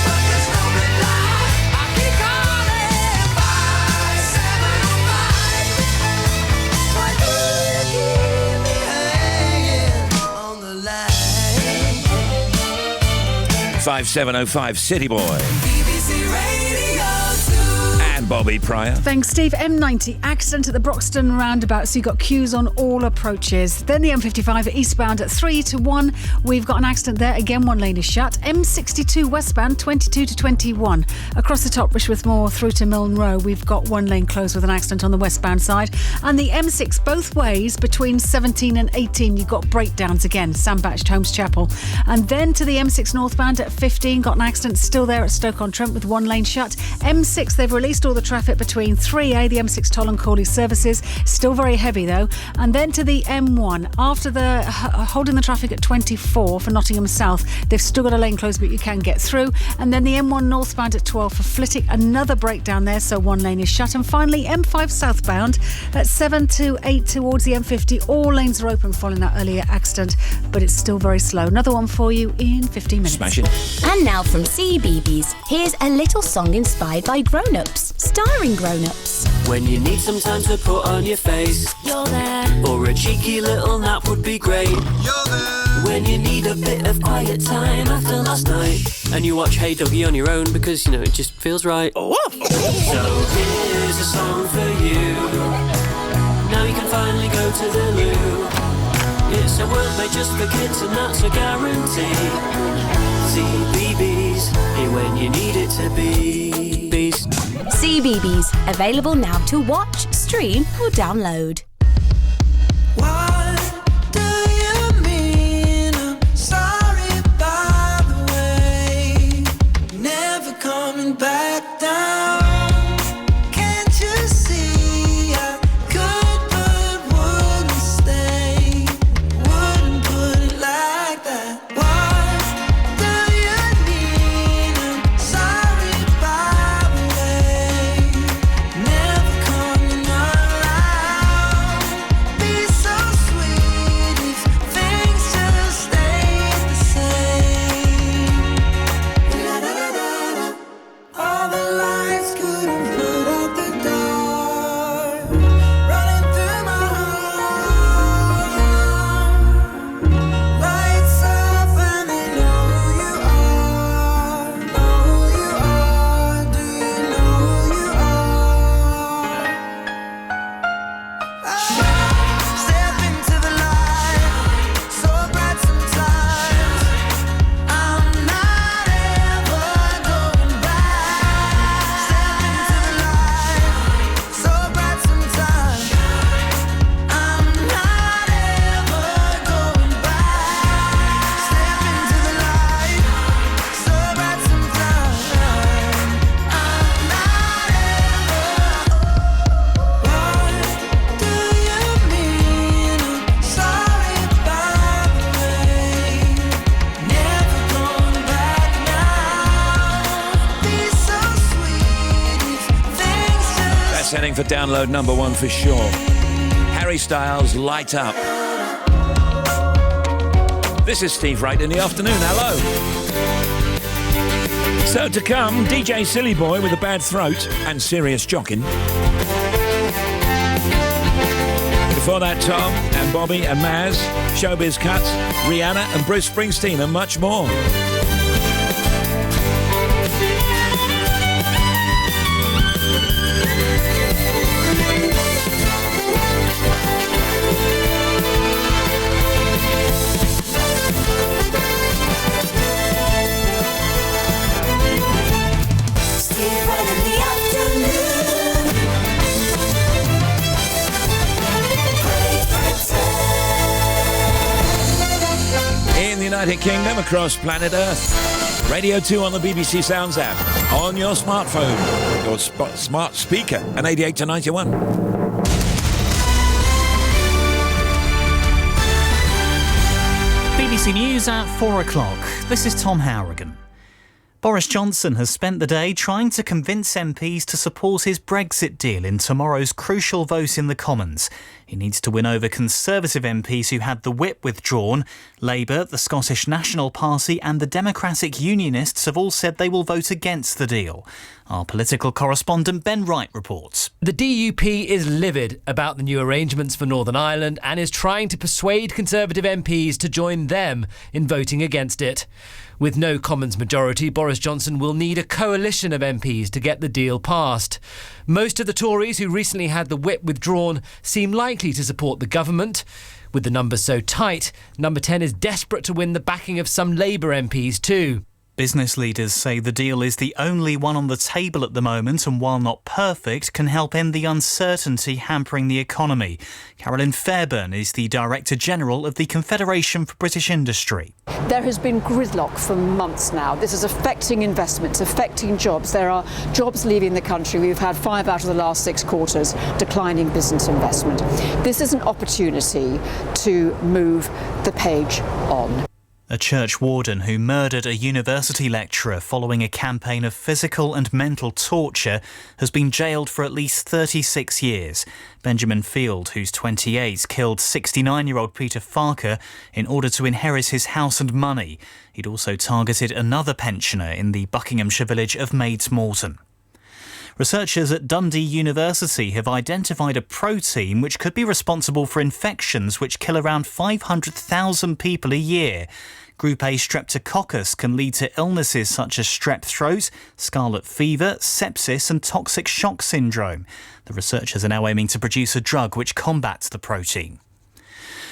But there's no reply. I keep calling 5705. Why do you keep me hanging on the line? 5705 City Boy BBC Radio 2. and Bobby Pryor. Thanks, Steve. M90 accident at the Broxton roundabout, so you've got queues on all approaches. Then the M55 eastbound at 3 to 1. We've got an accident there. Again, one lane is shut. M62 westbound 22 to 21. Across the top, Rishworth Moor through to Milne Row, we've got one lane closed with an accident on the westbound side. And the M6 both ways between 17 and 18, you've got breakdowns again. Sandbatched Holmes Chapel. And then to the M6 northbound at 15, got an accident still there at Stoke-on-Trent with one lane shut. M6, they've released all the traffic between 3A, the M6 Toll and Cawley services. Still very heavy though. And then to the M1, after the holding the traffic at 24 for Nottingham South, they've still got a lane closed, but you can get through. And then the M1 northbound at 12 for Flitwick, another breakdown there, so one lane is shut. And finally, M5 southbound at 7 to 8 towards the M50, all lanes are open following that earlier accident, but it's still very slow. Another one for you in 15 minutes. Smash it. And now from CBeebies, here's a little song inspired by grown-ups, starring grown-ups. When you need some time to put on your face, You're there. or a cheeky little nap would be great. You're there. When you need a bit of quiet time after last night, and you watch Hey Dougie on your own because, it just feels right. So here's a song for you. Now you can finally go to the loo. It's a world made just for kids, and that's a guarantee. CBeebies, here when you need it to be. Bees. CBeebies, available now to watch, stream or download. What do you mean? I'm sorry, by the way. Never coming back down. Can't you see I could but wouldn't stay? Wouldn't put it like that. What do you mean? going for download number 1 for sure. Harry Styles, Light Up. This is Steve Wright in the afternoon. Hello. So to come, DJ Silly Boy with a bad throat and Serious Jockin'. Before that, Tom and Bobby and Maz, Showbiz Cuts, Rihanna and Bruce Springsteen and much more. United Kingdom, across planet Earth. Radio 2 on the BBC Sounds app, on your smartphone, your smart speaker, and 88 to 91. BBC News at 4 o'clock. This is Tom Harrigan. Boris Johnson has spent the day trying to convince MPs to support his Brexit deal in tomorrow's crucial vote in the Commons. He needs to win over Conservative MPs who had the whip withdrawn. Labour, the Scottish National Party and the Democratic Unionists have all said they will vote against the deal. Our political correspondent Ben Wright reports. The DUP is livid about the new arrangements for Northern Ireland and is trying to persuade Conservative MPs to join them in voting against it. With no Commons majority, Boris Johnson will need a coalition of MPs to get the deal passed. Most of the Tories who recently had the whip withdrawn seem likely to support the government. With the numbers so tight, Number 10 is desperate to win the backing of some Labour MPs too. Business leaders say the deal is the only one on the table at the moment and, while not perfect, can help end the uncertainty hampering the economy. Carolyn Fairburn is the Director General of the Confederation for British Industry. There has been gridlock for months now. This is affecting investments, affecting jobs. There are jobs leaving the country. We've had 5 out of the last 6 quarters declining business investment. This is an opportunity to move the page on. A church warden who murdered a university lecturer following a campaign of physical and mental torture has been jailed for at least 36 years. Benjamin Field, who's 28, killed 69-year-old Peter Farker in order to inherit his house and money. He'd also targeted another pensioner in the Buckinghamshire village of Maids Morton. Researchers at Dundee University have identified a protein which could be responsible for infections which kill around 500,000 people a year. Group A streptococcus can lead to illnesses such as strep throat, scarlet fever, sepsis and toxic shock syndrome. The researchers are now aiming to produce a drug which combats the protein.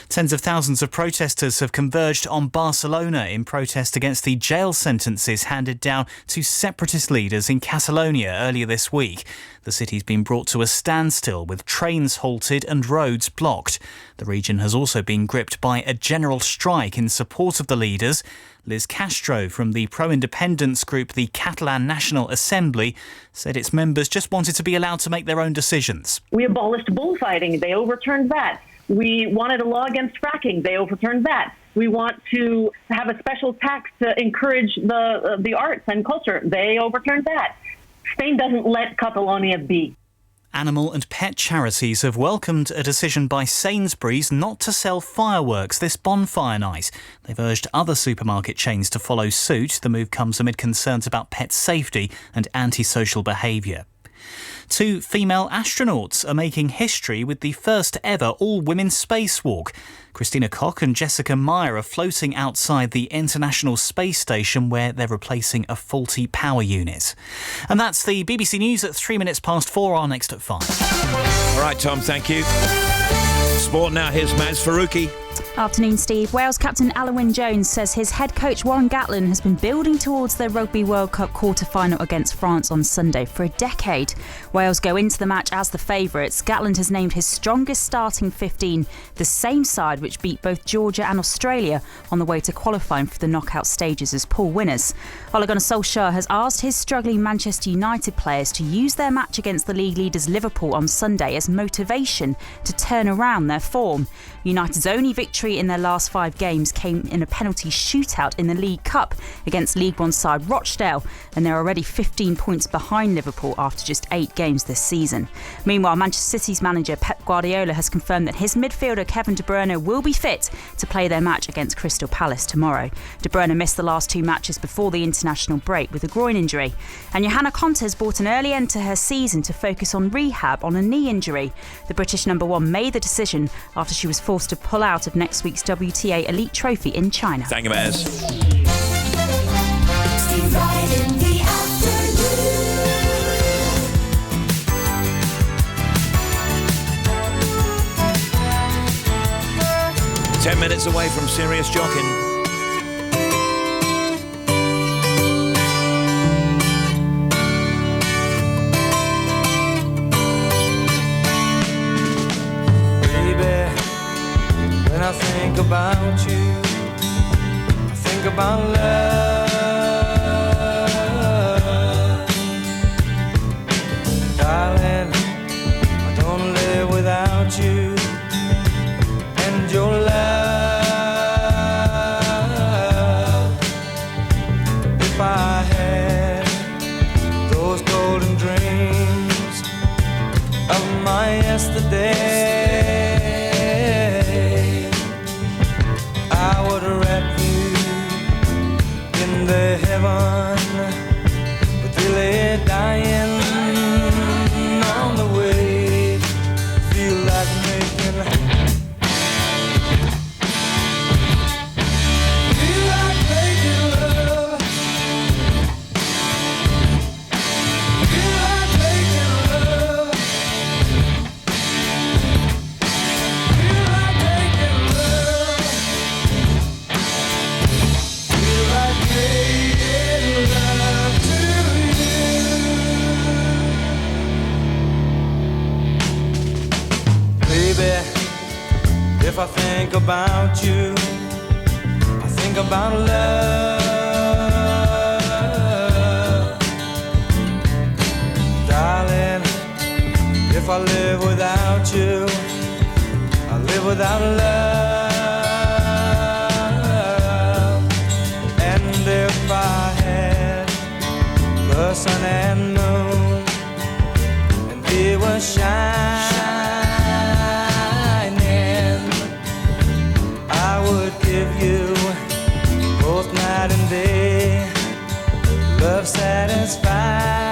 Tens of thousands of protesters have converged on Barcelona in protest against the jail sentences handed down to separatist leaders in Catalonia earlier this week. The city's been brought to a standstill with trains halted and roads blocked. The region has also been gripped by a general strike in support of the leaders. Liz Castro from the pro-independence group the Catalan National Assembly said its members just wanted to be allowed to make their own decisions. We abolished bullfighting. They overturned that. We wanted a law against fracking. They overturned that. We want to have a special tax to encourage the arts and culture. They overturned that. Spain doesn't let Catalonia be. Animal and pet charities have welcomed a decision by Sainsbury's not to sell fireworks this bonfire night. They've urged other supermarket chains to follow suit. The move comes amid concerns about pet safety and antisocial behaviour. 2 female astronauts are making history with the first ever all-women spacewalk. Christina Koch and Jessica Meyer are floating outside the International Space Station where they're replacing a faulty power unit. And that's the BBC News at 3 minutes past 4. Our next at 5. All right, Tom, thank you. Sport now, here's Maz Faruqi. Afternoon, Steve. Wales captain Alun Jones says his head coach Warren Gatland has been building towards their Rugby World Cup quarter-final against France on Sunday for a decade. Wales go into the match as the favourites. Gatland has named his strongest starting 15, the same side which beat both Georgia and Australia on the way to qualifying for the knockout stages as pool winners. Ole Gunnar Solskjaer has asked his struggling Manchester United players to use their match against the league leaders Liverpool on Sunday as motivation to turn around their form. United's only victory victory in their last 5 games came in a penalty shootout in the League Cup against League One side Rochdale, and they're already 15 points behind Liverpool after just 8 games this season. Meanwhile, Manchester City's manager Pep Guardiola has confirmed that his midfielder Kevin De Bruyne will be fit to play their match against Crystal Palace tomorrow. De Bruyne missed the last 2 matches before the international break with a groin injury, and Johanna Conte has brought an early end to her season to focus on rehab on a knee injury. The British number 1 made the decision after she was forced to pull out of next week's WTA Elite Trophy in China. Thank you, Maz. Steve Wright in the afternoon. 10 minutes away from Serious Jockin'. When I think about you, I think about love. Darling, I don't live without you and your love. If I had those golden dreams of my yesterday, I would wrap you in the heaven, but really dying on the way. Feel like making love. Feel like making love. Feel like making love. Feel like making love. Feel like making love to you. Baby, if I think about you, I think about love. Darling, if I live without you, I live without love. And if I had the sun and moon, and they were shining, I would give you both night and day, love satisfying.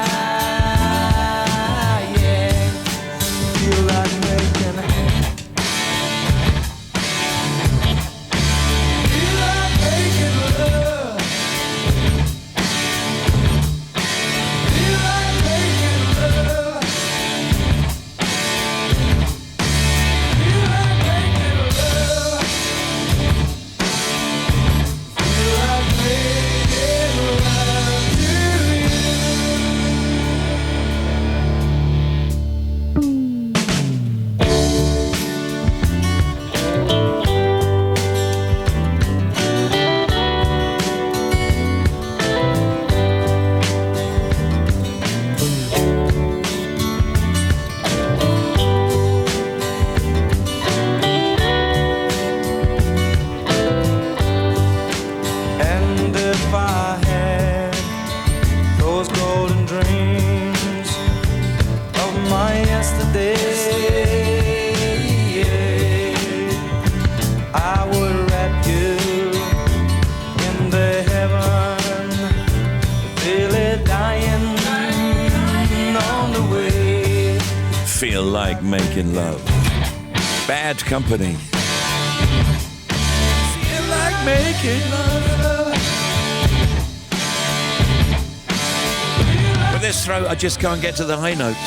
Feel like making, feel like making love. Feel like making love. Feel like making love. Feel like making love to you. And if I had those golden dreams of my yesterday, I would wrap you in the heaven, really dying on the way. Feel like making love. Bad Company. Feel like making love. With this throat, I just can't get to the high notes.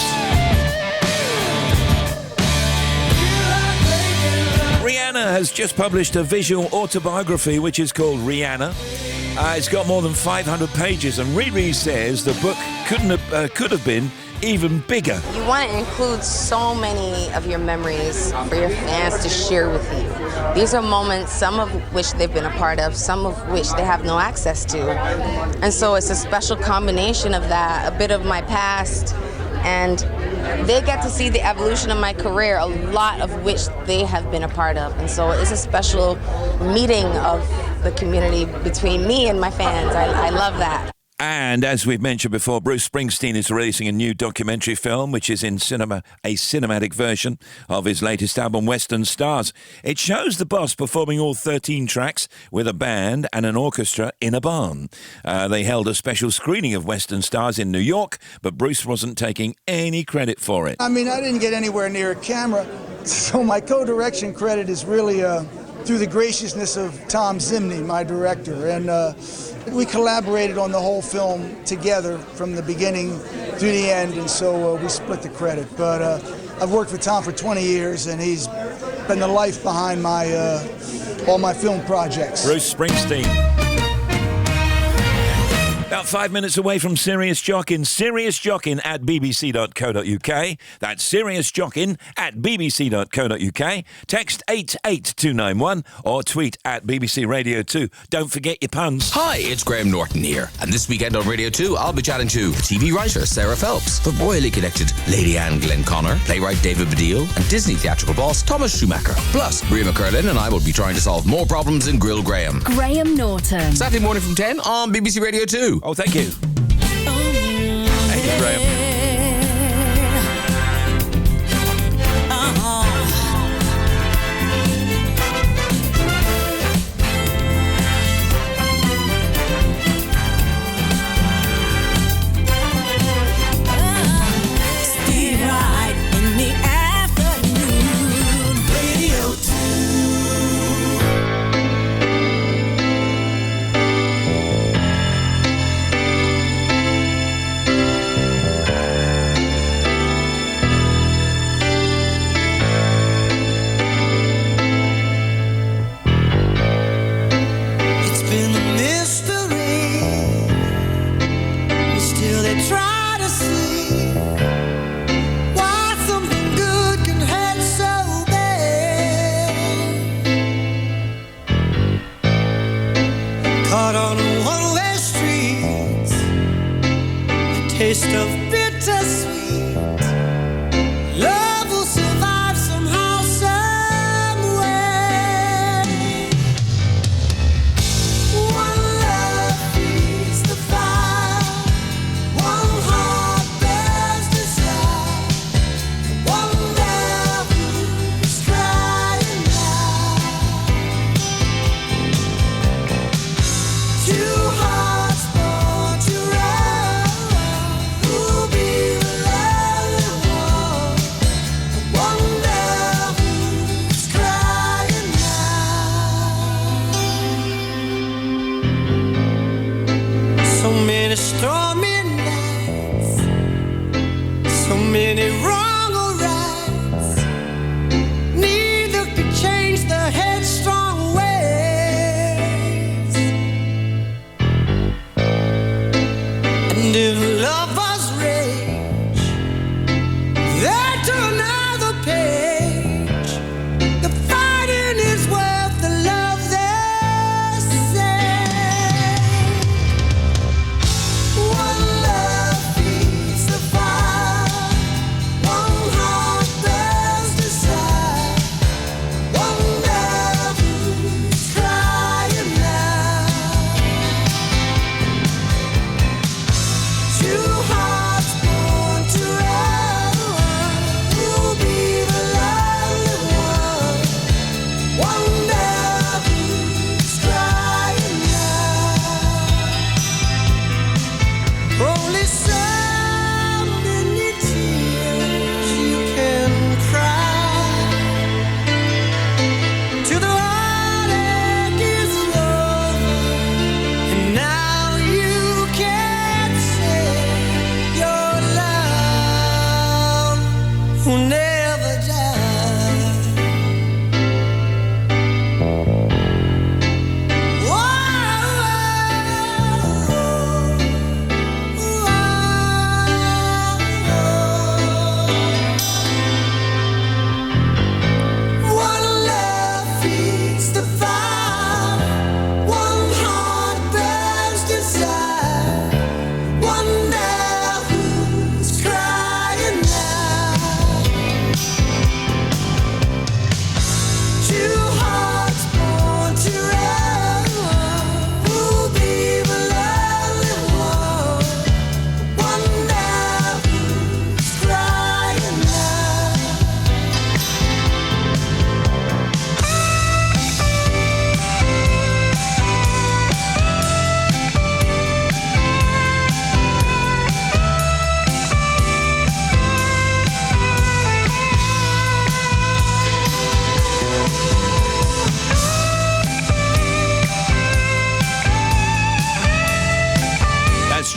Rihanna has just published a visual autobiography which is called Rihanna. It's got more than 500 pages, and Riri says the book could have been even bigger. You want to include so many of your memories for your fans to share with you. These are moments, some of which they've been a part of, some of which they have no access to. And so it's a special combination of that, a bit of my past and they get to see the evolution of my career, a lot of which they have been a part of. And so it's a special meeting of the community between me and my fans. I love that. And as we've mentioned before, Bruce Springsteen is releasing a new documentary film, which is in cinema, a cinematic version of his latest album, Western Stars. It shows the boss performing all 13 tracks with a band and an orchestra in a barn. They held a special screening of Western Stars in New York, but Bruce wasn't taking any credit for it. I mean, I didn't get anywhere near a camera, so my co-direction credit is really through the graciousness of Tom Zimney, my director. And we collaborated on the whole film together from the beginning through the end, and so we split the credit. But I've worked with Tom for 20 years, and he's been the life behind my all my film projects. Bruce Springsteen. About 5 minutes away from Serious Jockin'. Serious Jockin' at bbc.co.uk. That's Serious Jockin' at bbc.co.uk. Text 88291 or tweet at BBC Radio 2. Don't forget your puns. Hi, it's Graham Norton here. And this weekend on Radio 2, I'll be chatting to TV writer Sarah Phelps, the royally connected Lady Anne Glenconner, playwright David Baddiel, and Disney theatrical boss Thomas Schumacher. Plus, Bria McCurlin and I will be trying to solve more problems in Grill Graham. Graham Norton. Saturday morning from 10 on BBC Radio 2. Oh, thank you. Thank you, Graham. Steve Wright in the afternoon. Radio 2. It's been a mystery, but still they try to see why something good can hurt so bad. Caught on a one-way street, the taste of bittersweet. Love will survive somehow, some way. One love feeds the fire, one heart bears desire, one love who's crying out. Two hearts born to run. Ooh,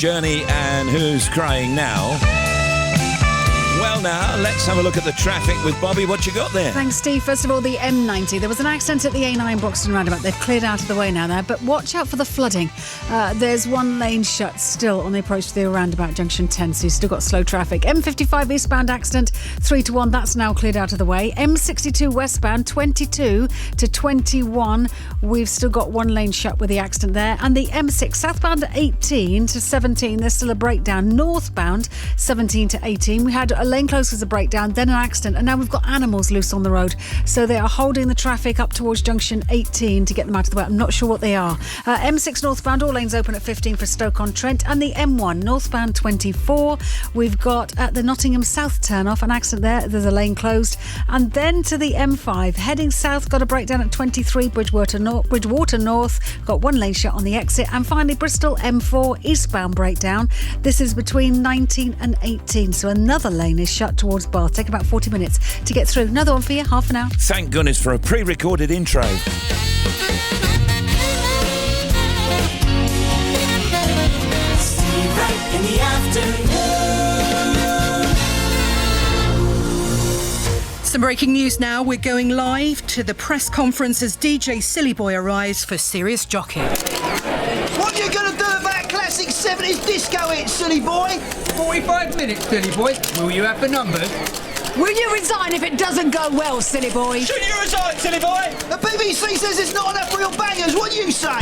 Journey and Who's Crying Now. Well, now, let's have a look at the traffic with Bobby. What you got there? Thanks, Steve. First of all, the M90. There was an accident at the A9 Broxton roundabout. They've cleared out of the way now there, but watch out for the flooding. There's one lane shut still on the approach to the roundabout, junction 10, so you've still got slow traffic. M55 eastbound accident, 3 to 1. That's now cleared out of the way. M62 westbound, 22 to 21. We've still got one lane shut with the accident there. And the M6 southbound, 18 to 17. There's still a breakdown. Northbound, 17 to 18. We had a lane closed as a breakdown, then an accident, and now we've got animals loose on the road. So they are holding the traffic up towards junction 18 to get them out of the way. I'm not sure what they are. M6 northbound, all lanes open at 15 for Stoke-on-Trent, and the M1 northbound 24. We've got at the Nottingham South turn-off, an accident there. There's a lane closed. And then to the M5, heading south, got a breakdown at 23, Bridgewater North. Got one lane shut on the exit. And finally, Bristol M4 eastbound breakdown. This is between 19 and 18, so another lane is shut towards Bath. Take about 40 minutes to get through. Another one for you, half an hour. Thank goodness for a pre-recorded intro. Steve Wright in the afternoon. Some breaking news now. We're going live to the press conference as DJ Silly Boy arrives for Serious Jockey. What are you going to do about classic 70s disco hits, silly boy? 45 minutes, silly boy. Will you have the numbers? Will you resign if it doesn't go well, silly boy? Should you resign, silly boy? The BBC says there's not enough real bangers. What do you say?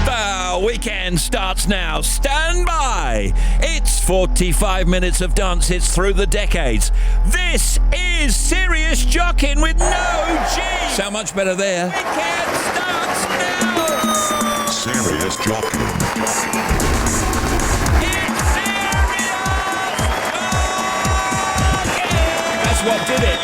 The weekend starts now. Stand by. It's 45 minutes of dance hits through the decades. This is Serious Jockin' with no G. So much better there. Weekend starts now. Serious Jockin'. That's what did it.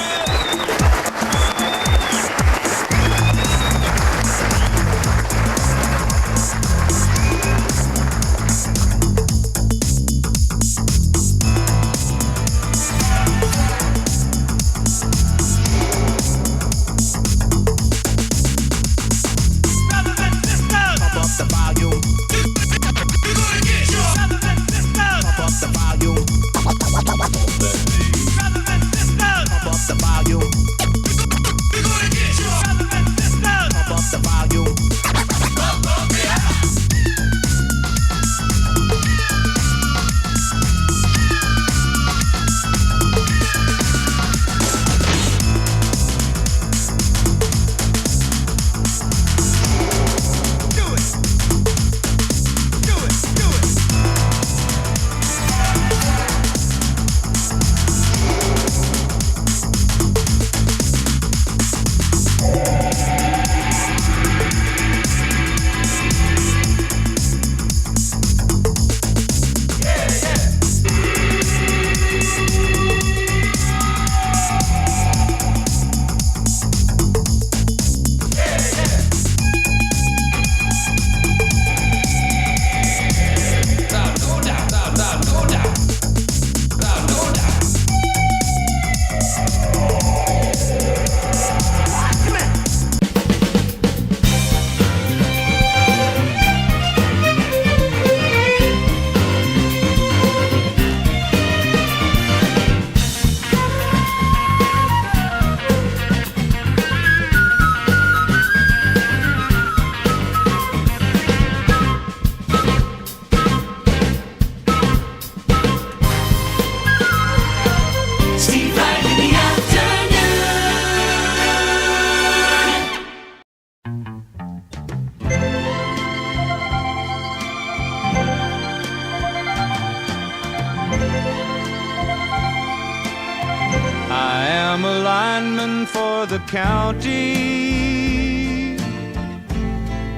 For the county,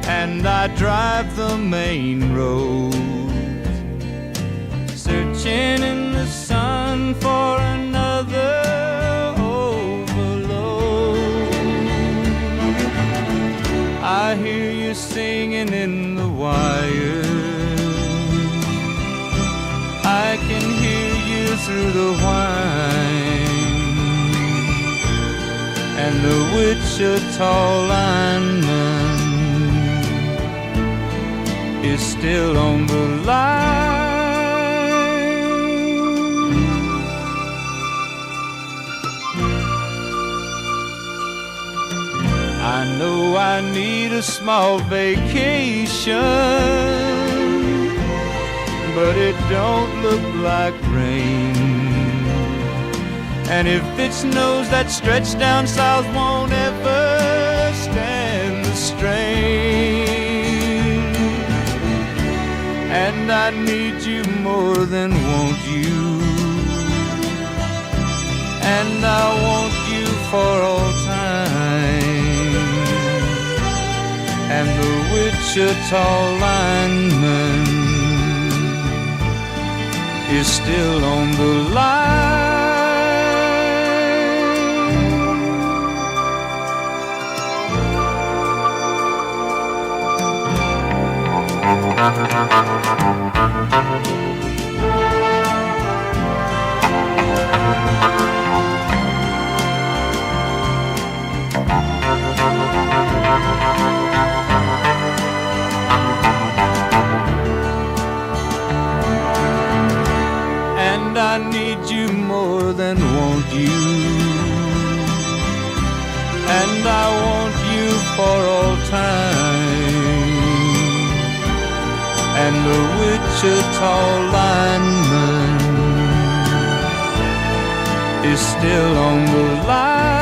and I drive the main road, searching in the sun for another overload. I hear you singing in the wire, I can hear you through the whine, and the Wichita lineman is still on the line. I know I need a small vacation, but it don't look like rain. And if it snows, that stretch down south won't ever stand the strain. And I need you more than want you, and I want you for all time. And the Wichita lineman is still on the line. And I need you more than want you, and I want you for all time. And the Wichita lineman is still on the line.